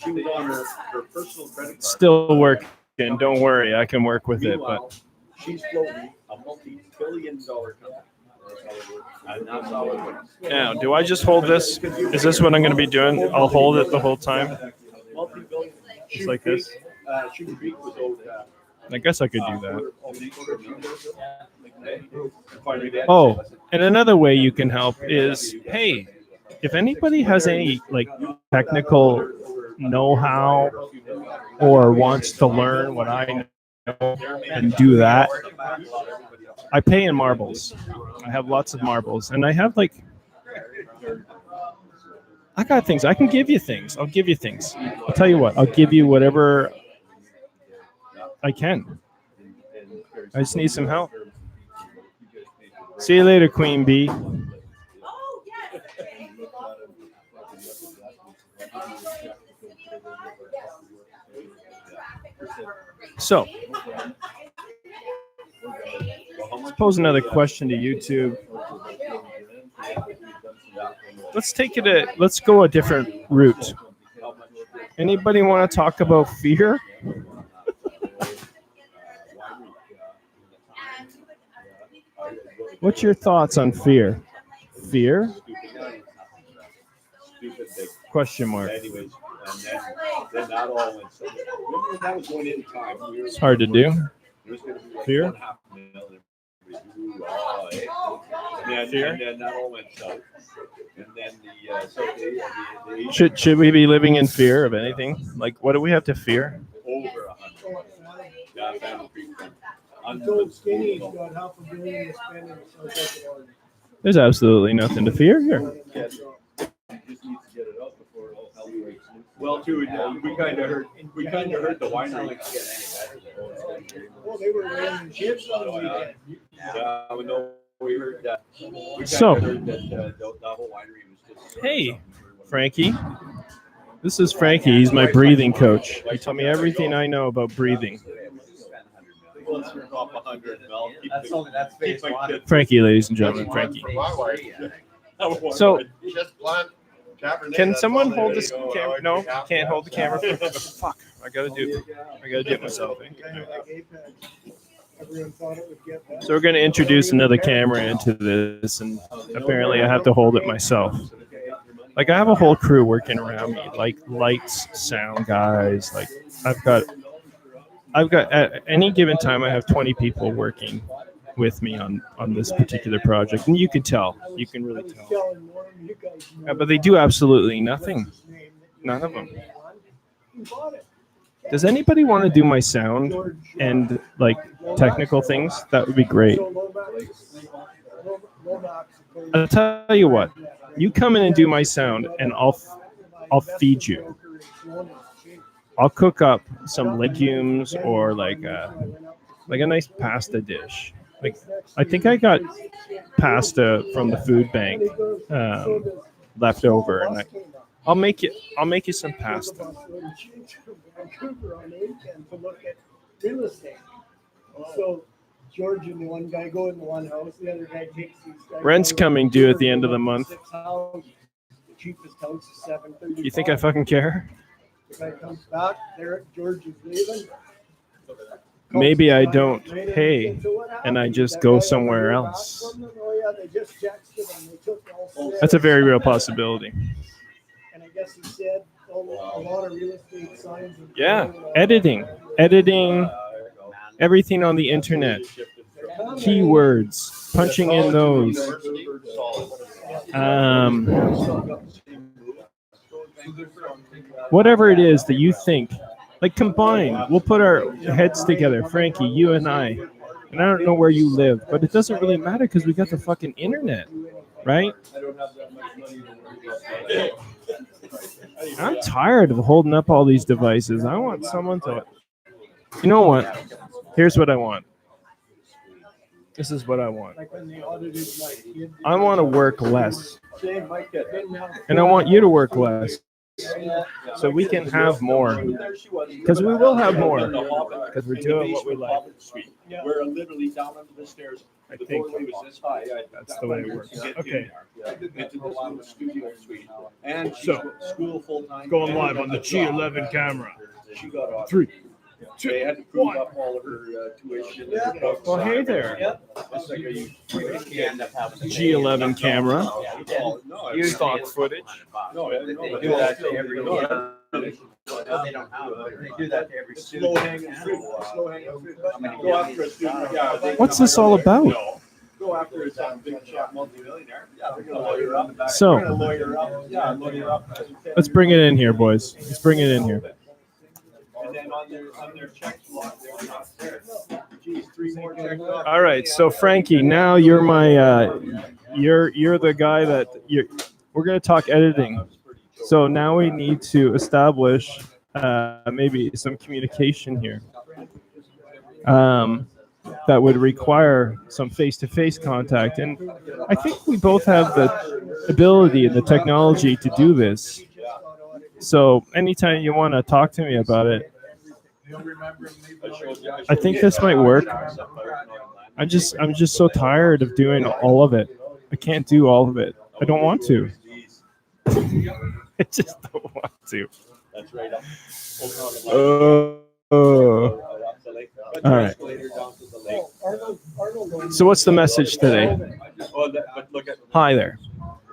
She was on her personal credit card. Still working. Don't worry, I can work with it. But She's floating a multi-billion-dollar company. And that's how it works. now, do I just hold this? Is this what I'm going to be doing? I'll hold it the whole time, Multi-billion. just like this. Shoe Creek was owed. I guess I could do that. Oh, and another way you can help is, hey, if anybody has any like technical know-how or wants to learn what I know and do that, I pay in marbles. I have lots of marbles, and I have like, I got things. I can give you things. I'll give you things. I'll tell you what. I'll give you whatever I can. I just need some help. See you later, Queen Bee. So, let's pose another question to YouTube. Let's go a different route. Anybody want to talk about fear? What's your thoughts on fear? Fear? Question mark. Anyways, and then that all went. Remember when that was going in time? It's hard to do. Fear? Fear? And then that all went south. And then the Should we be living in fear of anything? Like, what do we have to fear? over 100. Yeah, family treatment. Until Skinny's got $500 million to spend in South Africa. There's absolutely nothing to fear here. Well, too, we kind of heard the winery. Well, they were raining chips on the weekend. Yeah, we heard that. We So- heard that the whole winery was just. Hey, Frankie. This is Frankie. He's my breathing coach. He taught me everything I know about breathing. That's phase one. Frankie, ladies and gentlemen, Frankie. For my wife. So, Just blunt Cabernet. can that's someone all hold they this do. camera? No, can't hold the camera. Fuck, I gotta do it myself. Kind of like Apex. Everyone thought it would get better. So we're gonna introduce another camera into this, and apparently I have to hold it myself. Like, I have a whole crew working around me, like lights, sound guys. Like, I've got at any given time I have 20 people working with me on this particular project, and you can tell. You can really tell. But they do absolutely nothing. None of them. Does anybody want to do my sound and like technical things? That would be great. I'll tell you what. You come in and do my sound, and I'll feed you. I'll cook up some legumes or like a nice pasta dish. Like, I think I got pasta from the food bank left over, and I'll make you some pasta. So George and the one guy go in the one house, the other guy takes these guys. Rent's coming due at the end of the month. The cheapest house is $735. You think I fucking care? The guy comes back, George is leaving. Maybe I don't pay, and I just go somewhere else. Oh yeah, they just texted him. They took all six. That's a very real possibility. And I guess he said a lot of real estate signs. and- Yeah, editing, everything on the internet, keywords, punching in those. Whatever it is that you think, like, combine. We'll put our heads together, Frankie, you and I, and I don't know where you live, but it doesn't really matter because we got the fucking internet, right? I don't have that much money to worry about. I'm tired of holding up all these devices. I want someone to. You know what? Here's what I want. This is what I want. Like when they audited my kid. I want to work less, Same, Mike, and I want you to work less, so we can have more. Because we will have more. Because we're doing what we like. We're literally down under the stairs. I The think doorway was this high. that's the way it works. Get in Okay. there. Into this little studio suite. And she's So, at school full time. Going live on the G11 camera. She got off. 3, They had to prove up all of her tuition. and her books. Well, hey there. It's like, are you G11 camera. Oh, no, You stock footage. No, They do that to every they don't have it. They do that to every Slow student. hanging fruit. Slow hanging fruit. How many Go after a student. Yeah, they- What's this all about? No. Go after a big shot multimillionaire. Yeah, they're gonna lawyer up. So- They're gonna lawyer up. Yeah, lawyer up. Let's bring it in here, boys. Let's bring it in here. And then on their check block, they're not there. Geez, 3 more check blocks. All right, so Frankie, now you're my you're the guy that we're gonna talk editing. So now we need to establish maybe some communication here that would require some face-to-face contact, and I think we both have the ability and the technology to do this. So anytime you want to talk to me about it, I think this might work. I'm just so tired of doing all of it. I can't do all of it. I don't want to. I just don't want to. That's right up. All right. So what's the message today? But look at Hi there.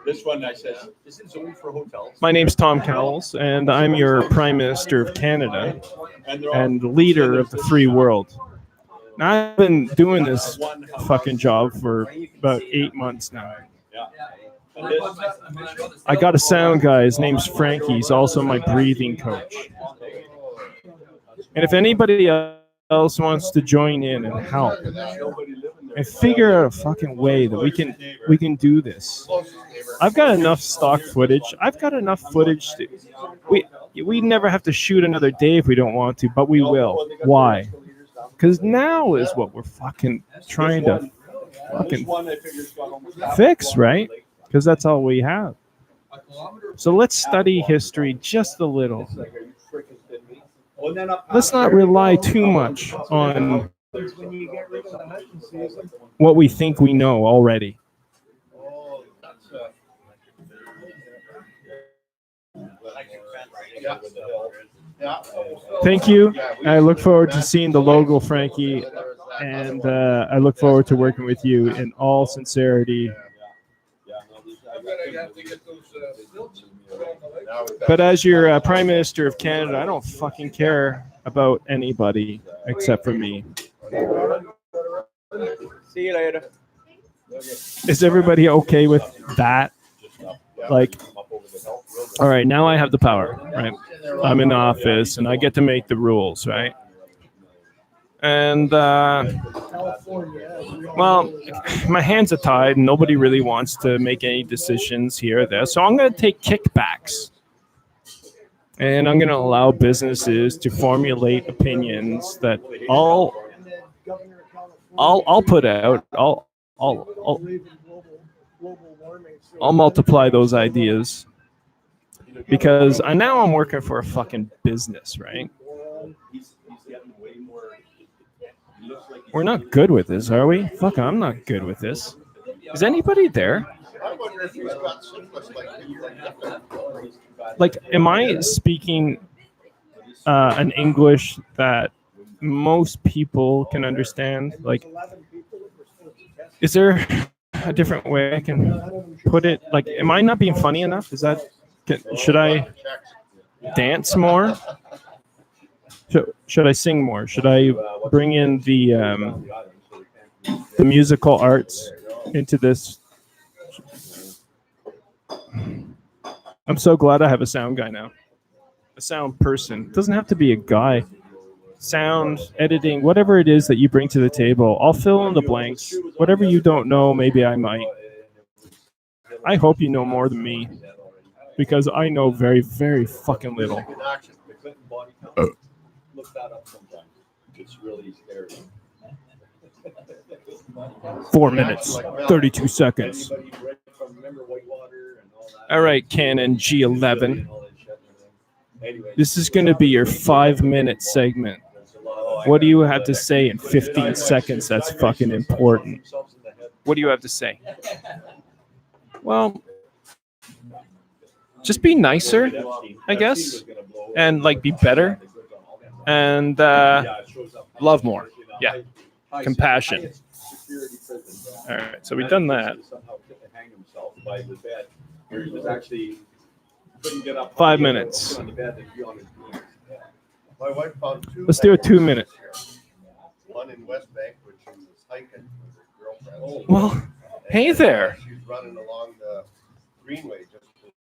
this one. I says, is it zoned for hotels? My name's Tom Cowles, and I'm your Prime Minister of Canada And they're all and leader of the free world. Now, I've been doing this fucking job for about 8 months now. yeah. And this, I got a sound guy. His name's Frankie. He's also my breathing coach. And if anybody else wants to join in and help and figure out a fucking way that we can do this, I've got enough stock footage. I've got enough footage to we never have to shoot another day if we don't want to, but we will. Why? Because now is what we're fucking trying to fucking fix, right? Because that's all we have. So let's study history just a little. Let's not rely too much on When you get rid of the hunting season, what we think we know already. Oh, that's, yeah. Thank you. I look forward to seeing the logo, Frankie, and I look forward to working with you in all sincerity. But as your Prime Minister of Canada, I don't fucking care about anybody except for me. See you later. Is everybody okay with that? Like, all right, now I have the power, right? I'm in office and I get to make the rules, right? And, California. well, my hands are tied. And nobody really wants to make any decisions here or there. So I'm going to take kickbacks. And I'm going to allow businesses to formulate opinions that I'll put out. I'll multiply those ideas because now I'm working for a fucking business, right? We're not good with this, are we? Fuck, I'm not good with this. Is anybody there? I wonder if he's got syphilis like you. Like, am I speaking an English that most people can understand? Like, is there a different way I can put it? Like, am I not being funny enough? Is that, should I dance more? Should I sing more? Should I bring in the musical arts into this? I'm so glad I have a sound guy now. A sound person. It doesn't have to be a guy. sound, editing, whatever it is that you bring to the table. I'll fill in the blanks. Whatever you don't know, maybe I might. I hope you know more than me, because I know very, very fucking little. The Clinton body count. Look that up sometime. It's really scary. 4 minutes, 32 seconds. Anybody read from, remember Whitewater and all that? All right, Canon G11. And all that shit and everything. Anyway, This is going to be your 5-minute segment. What do you have to say in 15 seconds that's fucking important? What do you have to say? Well, just be nicer, I guess, and like be better, and love more. Yeah, compassion. All right, so we've done that. 5 minutes. My wife found two. Let's do a 2 minute. One in West Bank, which she was hiking with her girlfriend. Well, hey there. She's running along the greenway just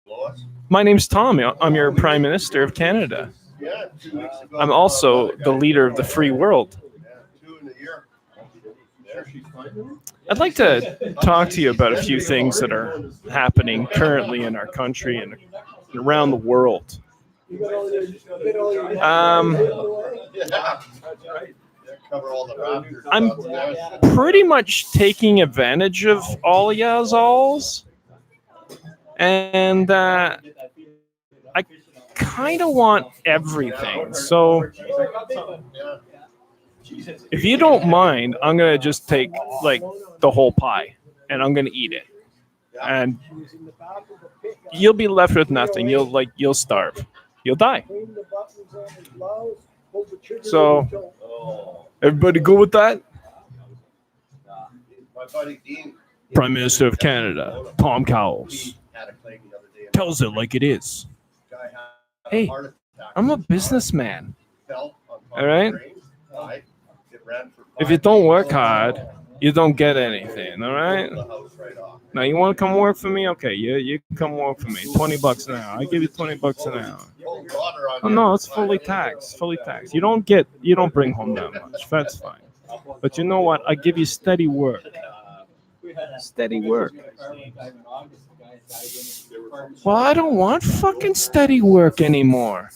below us. My name's Tom. I'm your Prime Minister of Canada. Yeah, 2 weeks ago. I'm also the leader of the free world. Yeah, 2 in a year. There she's fine. I'd like to talk to you about a few things that are happening currently in our country and around the world. Cover all the rafters. I'm pretty much taking advantage of all y'all's, and I kind of want everything. So if you don't mind, I'm gonna just take like the whole pie, and I'm gonna eat it, and you'll be left with nothing. You'll starve. You'll die. So, everybody good with that? My buddy Dean Prime Minister of Canada, Tom Cowles, had a claim the other day. tells it like it is. Guy had a Hey, heart attack. I'm a businessman. Fell on top All right? of the train, died. It ran for If you 5 don't days. work hard, you don't get anything. All right? Blew the house right off. Now you want to come work for me? Okay, you can come work for me. $20 an hour. I give you $20 an hour. Cold water on Oh the no, other it's side. fully taxed. Fully taxed. You don't bring home that much. That's fine. But you know what? I give you steady work. Steady work. Well, I don't want fucking steady work anymore.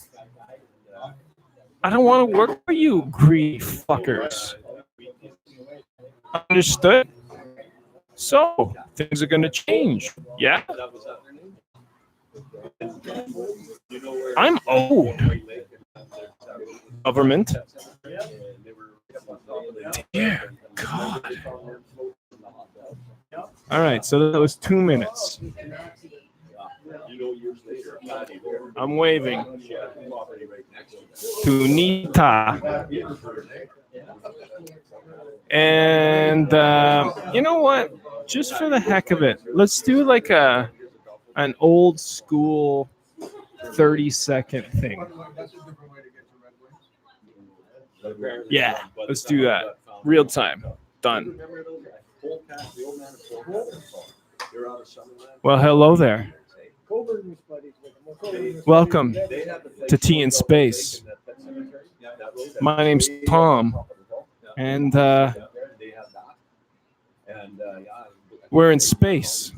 I don't want to work for you, greedy fuckers. Understood? So, things are going to change. Yeah? I'm old. Government. Dear God. All right, so that was 2 minutes. I'm waving to Nita. And you know what? Just for the heck of it, let's do like an old school 30-second thing. Yeah, let's do that. Real time. Done. Well, hello there. Welcome to Tea in Space. My name's Tom, and we're in space.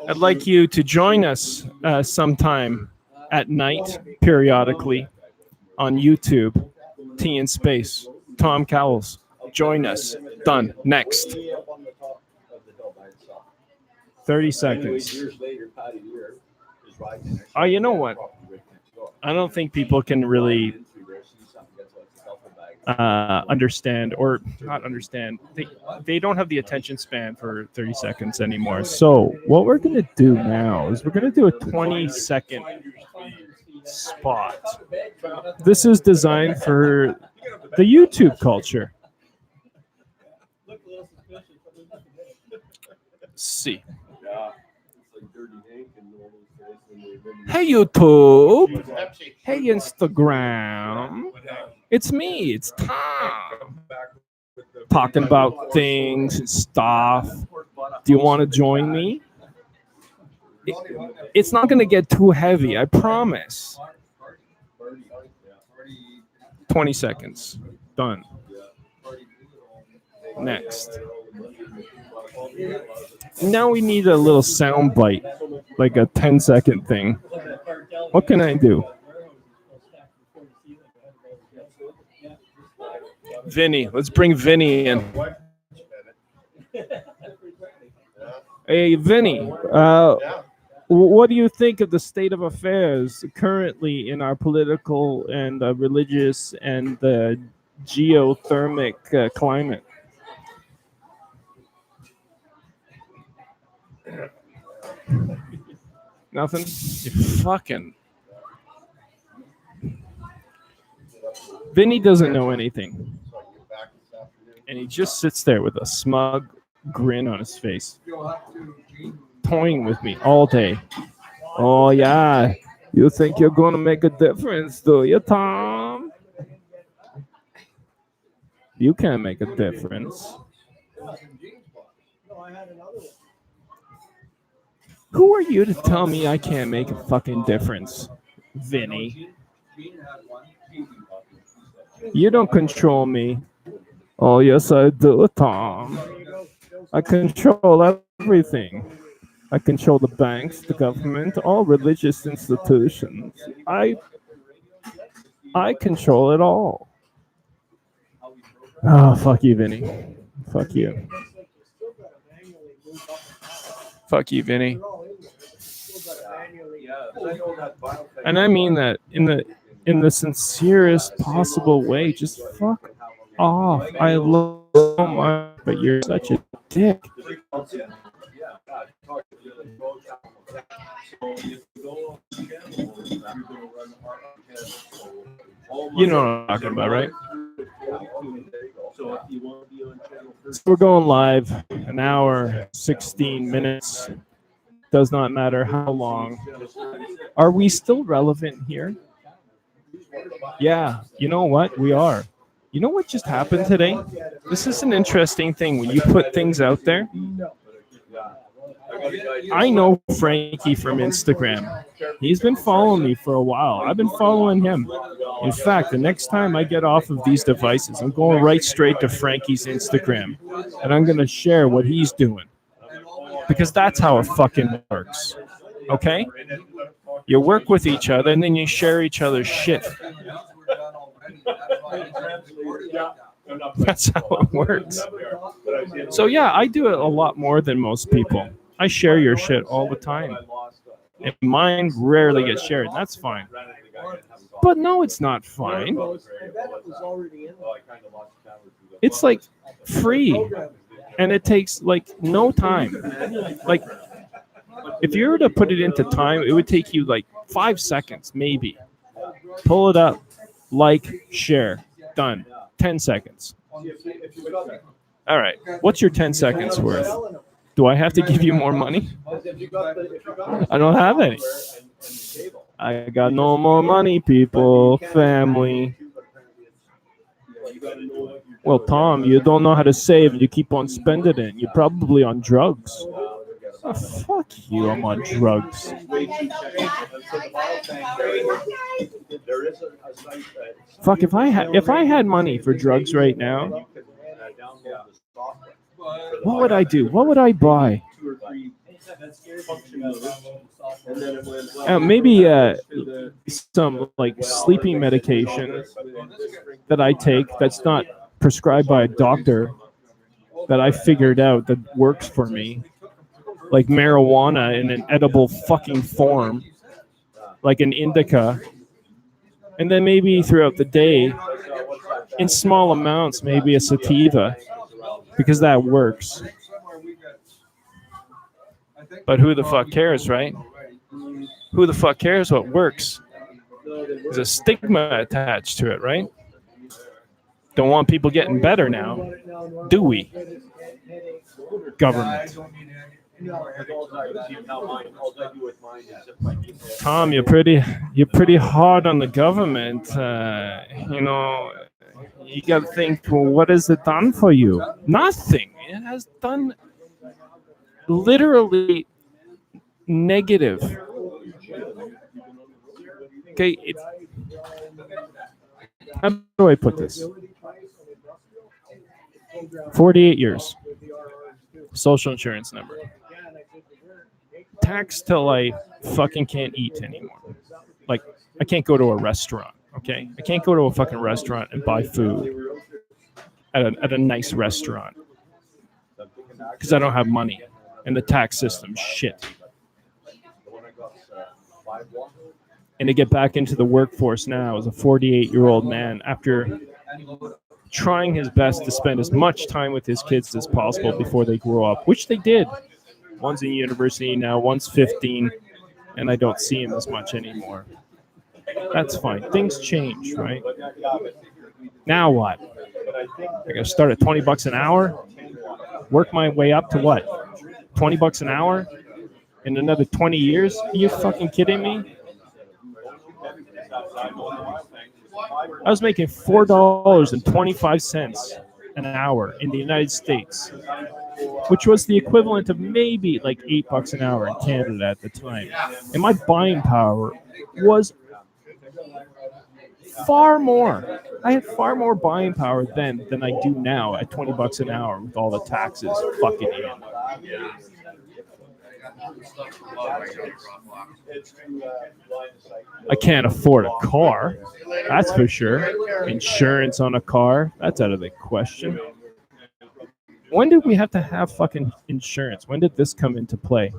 I'd like you to join us sometime at night, periodically, on YouTube. Tea in Space. Tom Cowles. Join us. Done. Next. 30 seconds. Oh, you know what? I don't think people can really understand, or not understand. They don't have the attention span for 30 seconds anymore. So what we're going to do now is we're going to do a 20-second spot. This is designed for the YouTube culture. See. Hey YouTube. Hey Instagram. It's me. It's Tom. Talking about things and stuff. Do you want to join me? It's not going to get too heavy, I promise. 20 seconds. Done. Next. Now we need a little sound bite, like a 10-second thing. What can I do? Vinny. Let's bring Vinny in. Hey, Vinny. What do you think of the state of affairs currently in our political and religious and geothermic climate? Nothing? You fucking. Vinny doesn't know anything. And he just sits there with a smug grin on his face, toying with me all day. Oh, yeah. You think you're going to make a difference, do you, Tom? You can't make a difference. Who are you to tell me I can't make a fucking difference, Vinny? You don't control me. Oh, yes, I do, Tom. I control everything. I control the banks, the government, all religious institutions. I control it all. Oh, fuck you, Vinny. Fuck you. Fuck you, Vinny. And I mean that in the sincerest possible way. Just fuck off. I love you so much, but you're such a dick. You know what I'm talking about, right? So we're going live, an hour, 16 minutes. Does not matter how long. Are we still relevant here? Yeah, you know what? We are. You know what just happened today? This is an interesting thing when you put things out there. I know Frankie from Instagram. He's been following me for a while. I've been following him. In fact, the next time I get off of these devices, I'm going right straight to Frankie's Instagram. And I'm going to share what he's doing. Because that's how it fucking works. Okay? You work with each other and then you share each other's shit. That's how it works. So yeah, I do it a lot more than most people. I share your shit all the time. And mine rarely gets shared. That's fine. But no, it's not fine. It's like free. And it takes like no time. Like if you were to put it into time, it would take you like 5 seconds, maybe. Pull it up, like, share, done. 10 seconds. All right. What's your 10 seconds worth? Do I have to give you more money? I don't have any. I got no more money, people, family. Well, Tom, you don't know how to save and you keep on spending it. You're probably on drugs. Oh, fuck you, I'm on drugs. Fuck, if I had money for drugs right now, what would I do? What would I buy? Maybe some like sleeping medication that I take that's not prescribed by a doctor that I figured out that works for me. Like marijuana in an edible fucking form, like an indica. And then maybe throughout the day, in small amounts, maybe a sativa, because that works. But who the fuck cares, right? Who the fuck cares what works? There's a stigma attached to it, right? Don't want people getting better now, do we? Government. Tom, you're pretty hard on the government. You got to think, well, what has it done for you? Nothing. It has done literally negative. Okay, How do I put this? 48 years. Social insurance number. Taxed till I fucking can't eat anymore. Like, I can't go to a restaurant, okay? I can't go to a fucking restaurant and buy food at a nice restaurant because I don't have money. And the tax system's shit. And to get back into the workforce now as a 48-year-old man after trying his best to spend as much time with his kids as possible before they grow up, which they did. One's in university now, one's 15, and I don't see him as much anymore. That's fine. Things change, right? Now what? I gotta start at $20 an hour, work my way up to what? $20 an hour in another 20 years? Are you fucking kidding me? I was making $4.25 an hour in the United States, which was the equivalent of maybe like $8 an hour in Canada at the time. And my buying power was far more. I had far more buying power then than I do now at $20 an hour with all the taxes fucking in. I can't afford a car, that's for sure. Insurance on a car, that's out of the question. When did we have to have fucking insurance? When did this come into play?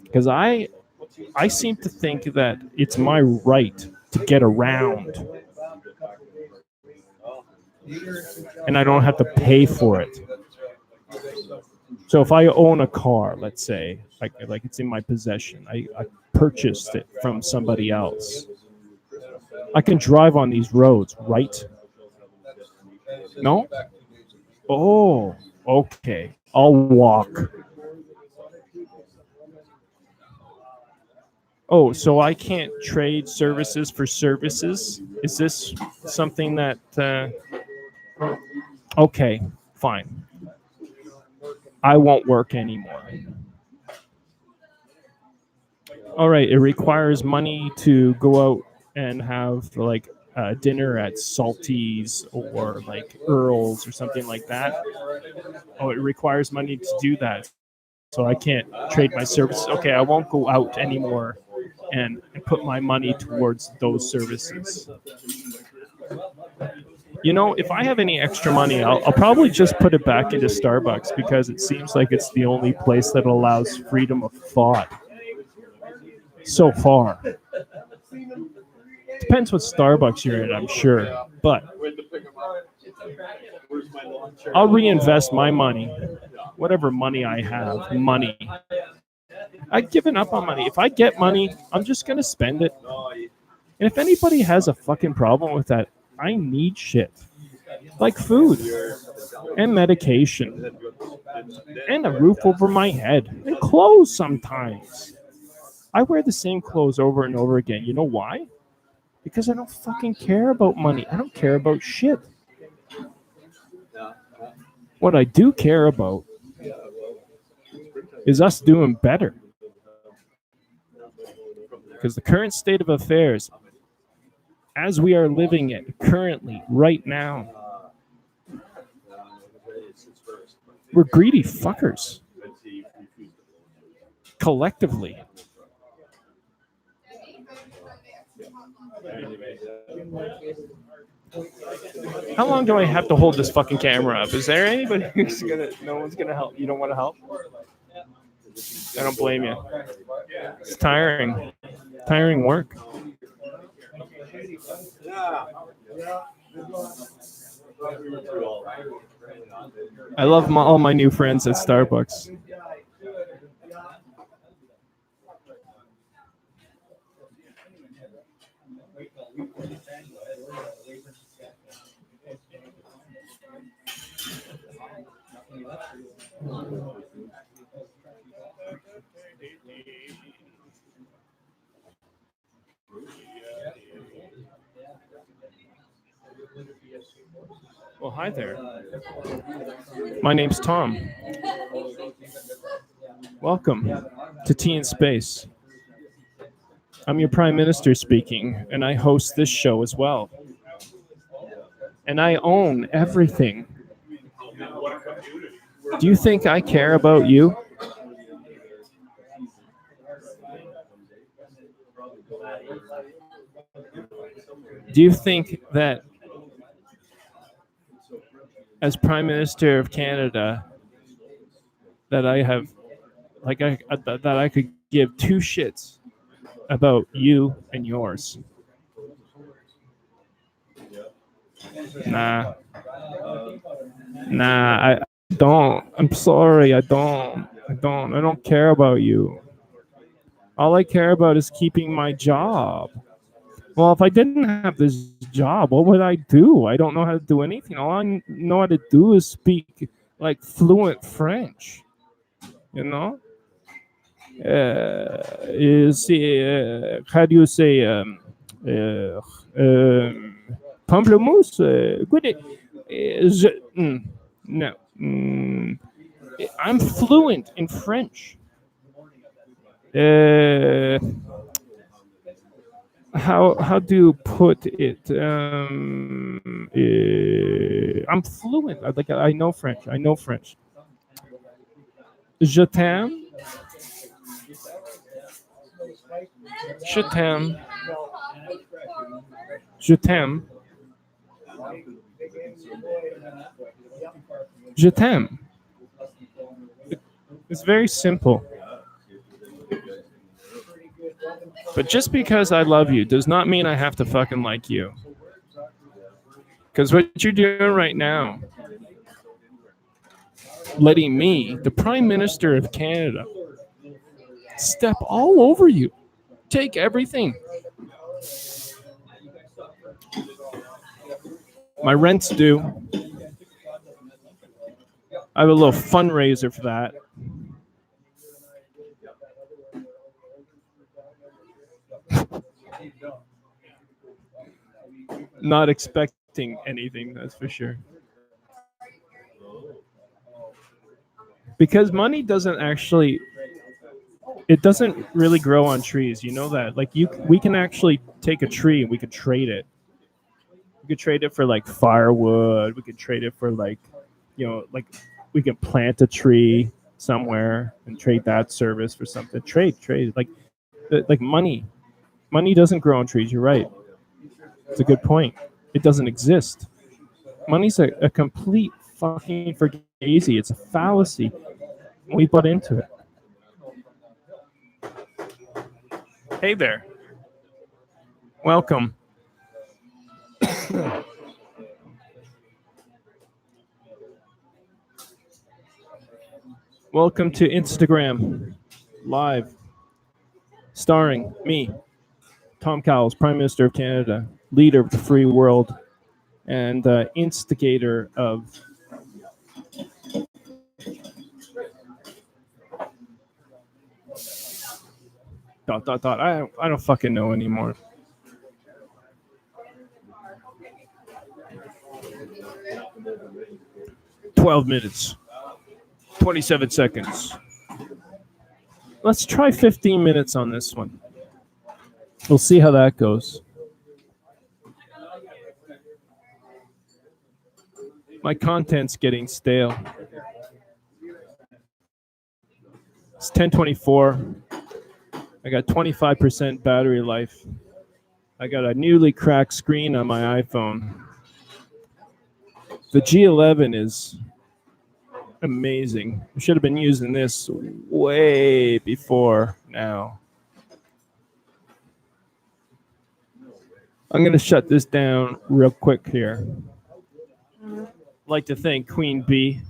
Because I seem to think that it's my right to get around. And I don't have to pay for it. So if I own a car, let's say, like it's in my possession, I purchased it from somebody else, I can drive on these roads, right? No? Oh, okay. I'll walk. Oh, so I can't trade services for services? Is this something that... Okay, fine. I won't work anymore. All right, it requires money to go out and have like dinner at Salty's or like Earl's or something like that. Oh, it requires money to do that. So I can't trade my services. Okay, I won't go out anymore and put my money towards those services. You know, if I have any extra money, I'll probably just put it back into Starbucks because it seems like it's the only place that allows freedom of thought. So far. Depends what Starbucks you're in, I'm sure. But I'll reinvest my money, whatever money I have, money. I've given up on money. If I get money, I'm just going to spend it. And if anybody has a fucking problem with that, I need shit. Like food and medication and a roof over my head and clothes sometimes. I wear the same clothes over and over again. You know why? Because I don't fucking care about money. I don't care about shit. What I do care about is us doing better. Because the current state of affairs, as we are living it currently, right now, we're greedy fuckers. Collectively. How long do I have to hold this fucking camera up? Is there anybody who's gonna... No one's gonna help? You don't want to help? I don't blame you. It's tiring. Tiring work. I love all my new friends at Starbucks. Well, hi there. My name's Tom. Welcome to Tea in Space. I'm your Prime Minister speaking, and I host this show as well. and I own everything. Do you think I care about you? Do you think that as Prime Minister of Canada that I have that I could give two shits about you and yours? Nah. Nah, I don't. I'm sorry, I don't. I don't. I don't care about you. All I care about is keeping my job. Well, if I didn't have this job, what would I do? I don't know how to do anything. All I know how to do is speak like fluent French. You know? Is how do you say pamplemousse? Good. No. I'm fluent in French. How do you put it? I'm fluent. I know French. I know French. Je t'aime. Je t'aime. Je t'aime. Je t'aime. It's very simple. But just because I love you does not mean I have to fucking like you. Because what you're doing right now, letting me, the Prime Minister of Canada, step all over you, take everything. My rent's due. I have a little fundraiser for that. Not expecting anything, that's for sure. Because money doesn't actually, it doesn't really grow on trees. You know that? Like we can actually take a tree and we could trade it. We could trade it for like firewood. We could trade it for like, like we could plant a tree somewhere and trade that service for something. Trade. Like money. Money doesn't grow on trees. You're right. It's a good point. It doesn't exist. Money's a complete fucking fugazi. It's a fallacy. We bought into it. Hey there. Welcome. Welcome to Instagram Live, starring me, Tom Cowles, Prime Minister of Canada, leader of the free world, and instigator of dot dot dot. I don't fucking know anymore. "12 minutes, 27 seconds. Let's try 15 minutes on this one. We'll see how that goes. My content's getting stale. It's 10:24. I got 25% battery life. I got a newly cracked screen on my iPhone. The G11 is amazing. I should have been using this way before now. I'm going to shut this down real quick here. I'd like to thank Queen Bee,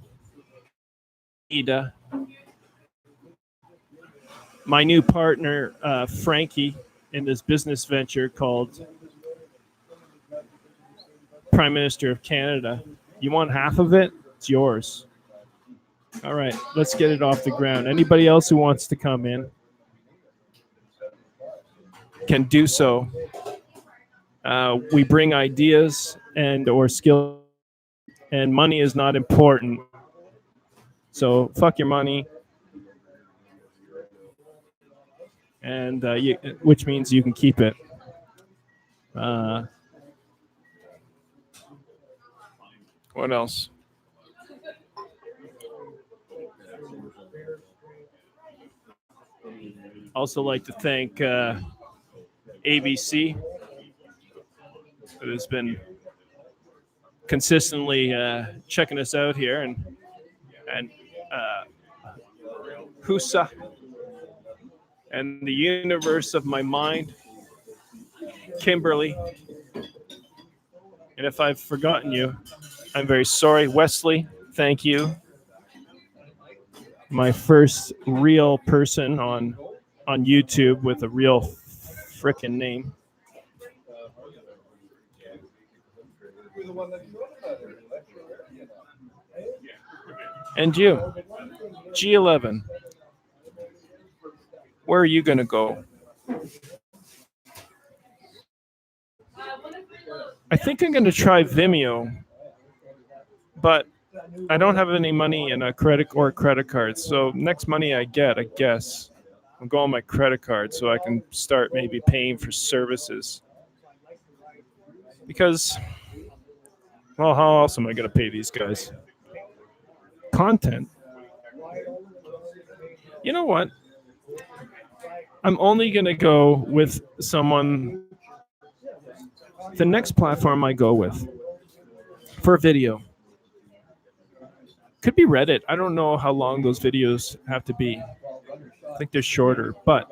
Ida, my new partner, Frankie, in this business venture called Prime Minister of Canada. You want half of it? It's yours. All right, let's get it off the ground. Anybody else who wants to come in can do so. We bring ideas and or skill, and money is not important. So fuck your money, and which means you can keep it. What else? Also like to thank ABC that has been consistently checking us out here, and Husa and the universe of my mind, Kimberly. And if I've forgotten you, I'm very sorry. Wesley, thank you. My first real person on YouTube with a real frickin' name. And you, G11. Where are you gonna go? I think I'm gonna try Vimeo, but I don't have any money in a credit card. So next money I get, I guess, I'll go on my credit card so I can start maybe paying for services. Because, well, how else am I gonna pay these guys? Content. You know what? I'm only gonna go with someone. The next platform I go with for video could be Reddit. I don't know how long those videos have to be. I think they're shorter, but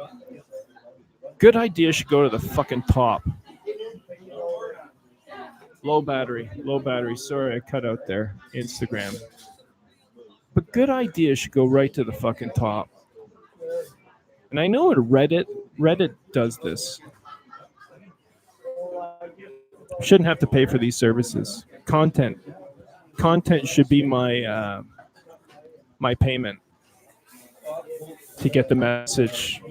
good idea should go to the fucking top. Low battery. Sorry, I cut out there. Instagram. But good idea should go right to the fucking top. And I know Reddit does this. Shouldn't have to pay for these services. Content should be my my payment to get the message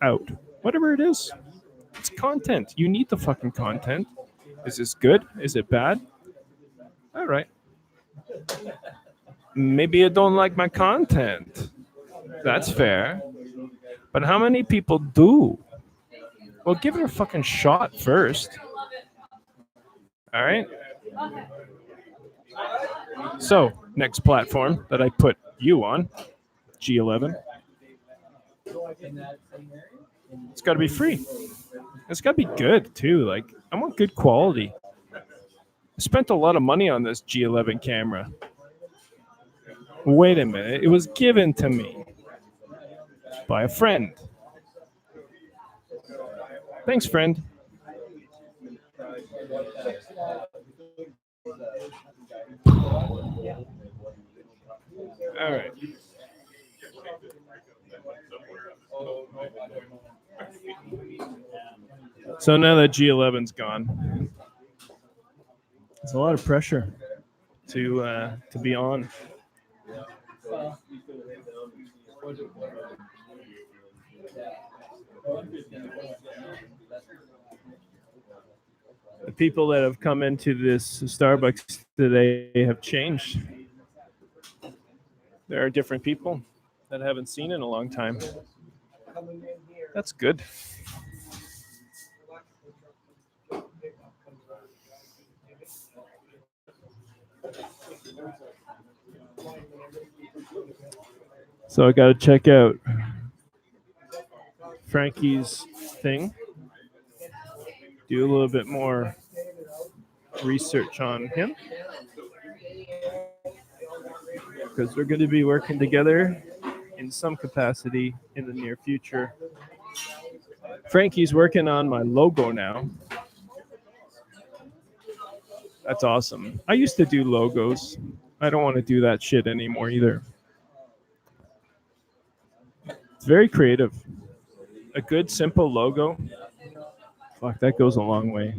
out. Whatever it is, it's content. You need the fucking content. Is this good? Is it bad? All right. Maybe you don't like my content. That's fair. But how many people do? Well, give it a fucking shot first. All right. So, next platform that I put you on, G11. It's got to be free. It's got to be good too. Like, I want good quality. I spent a lot of money on this G11 camera. Wait a minute. It was given to me by a friend. Thanks, friend. All right. So now that G11's gone, it's a lot of pressure to be on. The people that have come into this Starbucks today have changed. There are different people that I haven't seen in a long time. That's good. So I got to check out Frankie's thing, do a little bit more research on him, because we're going to be working together in some capacity in the near future. Frankie's working on my logo now. That's awesome. I used to do logos. I don't want to do that shit anymore either. It's very creative. A good, simple logo. Fuck, that goes a long way.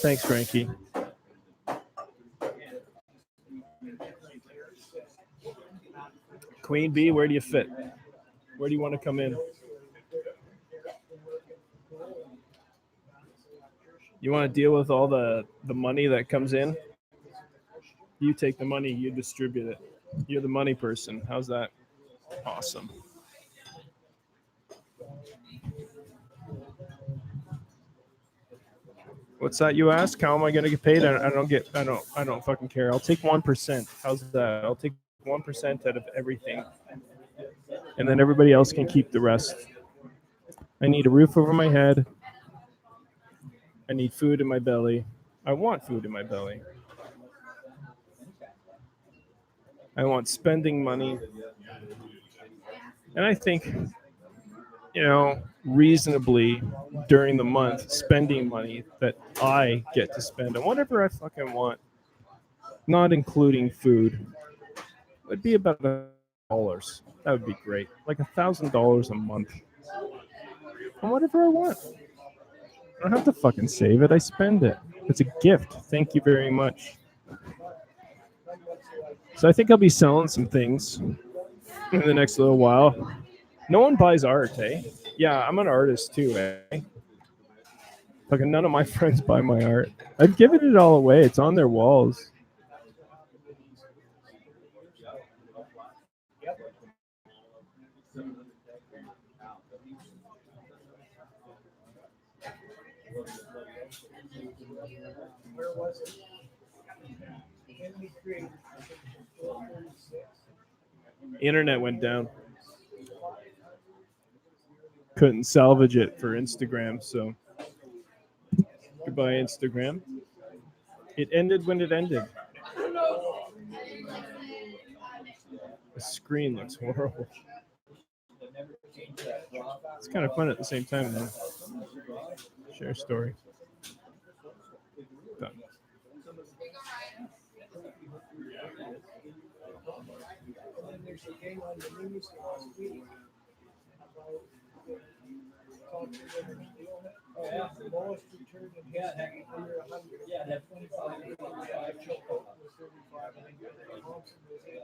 Thanks, Frankie. Queen Bee, where do you fit? Where do you want to come in? You want to deal with all the money that comes in? You take the money, you distribute it. You're the money person. How's that? Awesome. What's that you ask? How am I gonna get paid? I don't fucking care. I'll take 1%. How's that? I'll take 1% out of everything. And then everybody else can keep the rest. I need a roof over my head. I need food in my belly. I want food in my belly. I want spending money. And I think, reasonably during the month, spending money that I get to spend on whatever I fucking want, not including food, would be about $1,000. That would be great. Like $1,000 a month. On whatever I want. I don't have to fucking save it. I spend it. It's a gift. Thank you very much. So I think I'll be selling some things in the next little while. No one buys art, eh? Yeah, I'm an artist too, eh? Fucking none of my friends buy my art. I've given it all away. It's on their walls. Where was it? When we created 436. Internet went down. Couldn't salvage it for Instagram, so goodbye, Instagram. It ended when it ended. The screen looks horrible. It's kind of fun at the same time, though. Share story. Done. And then there's a game on the news last week about oh, yeah. The lowest return in history under 100. Yeah, that 25. Choco was 35. Thompson was 8.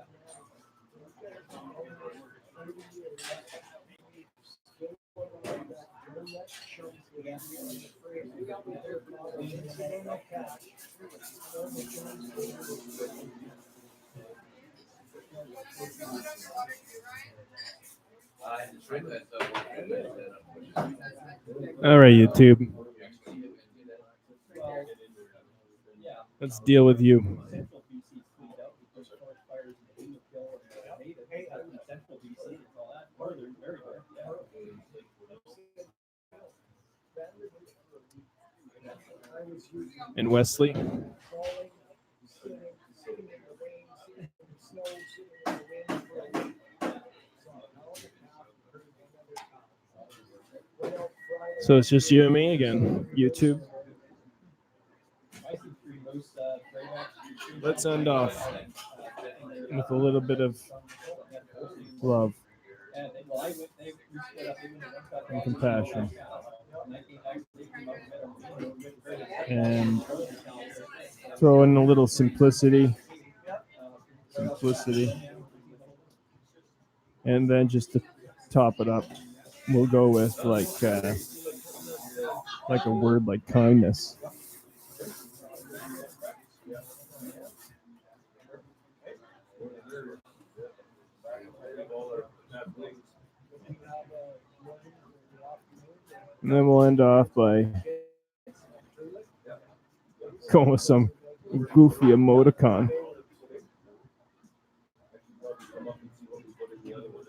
All right, YouTube. Let's deal with you. And Wesley. So it's just you and me again, YouTube. Let's end off with a little bit of love and compassion. And throw in a little simplicity. And then just to top it up, we'll go with like a word like kindness. And then we'll end off by going with some goofy emoticon.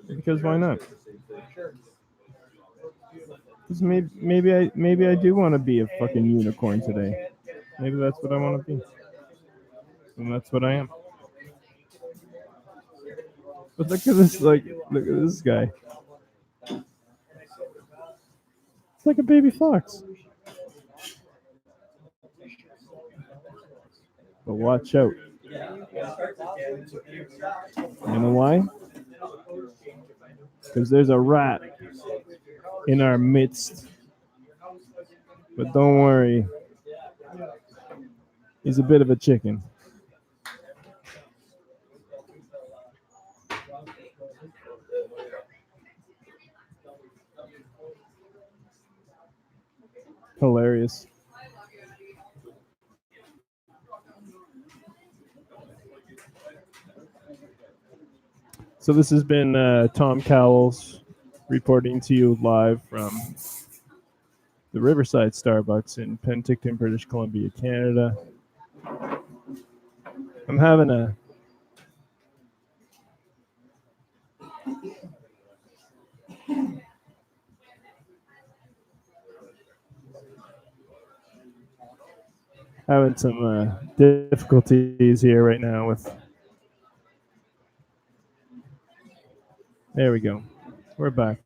Because why not? Because maybe I do want to be a fucking unicorn today. Maybe that's what I want to be. And that's what I am. But look at this, look at this guy. It's like a baby fox. But watch out. You know why? Because there's a rat in our midst. But don't worry. He's a bit of a chicken. Hilarious. So this has been Tom Cowles reporting to you live from the Riverside Starbucks in Penticton, British Columbia, Canada. I'm having a having some difficulties here right now with. There we go. We're back.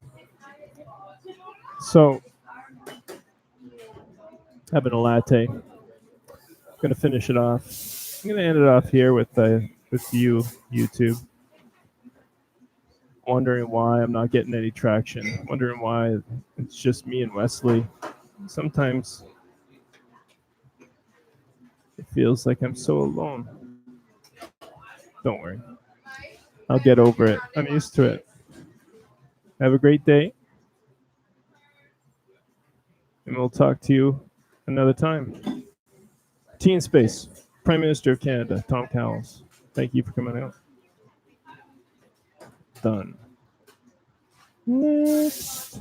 So, having a latte. Gonna finish it off. I'm gonna end it off here with you, YouTube. Wondering why I'm not getting any traction. Wondering why it's just me and Wesley. Sometimes it feels like I'm so alone. Don't worry. I'll get over it. I'm used to it. Have a great day. And we'll talk to you another time. Teen Space, Prime Minister of Canada, Tom Cowles. Thank you for coming out. Done. Next.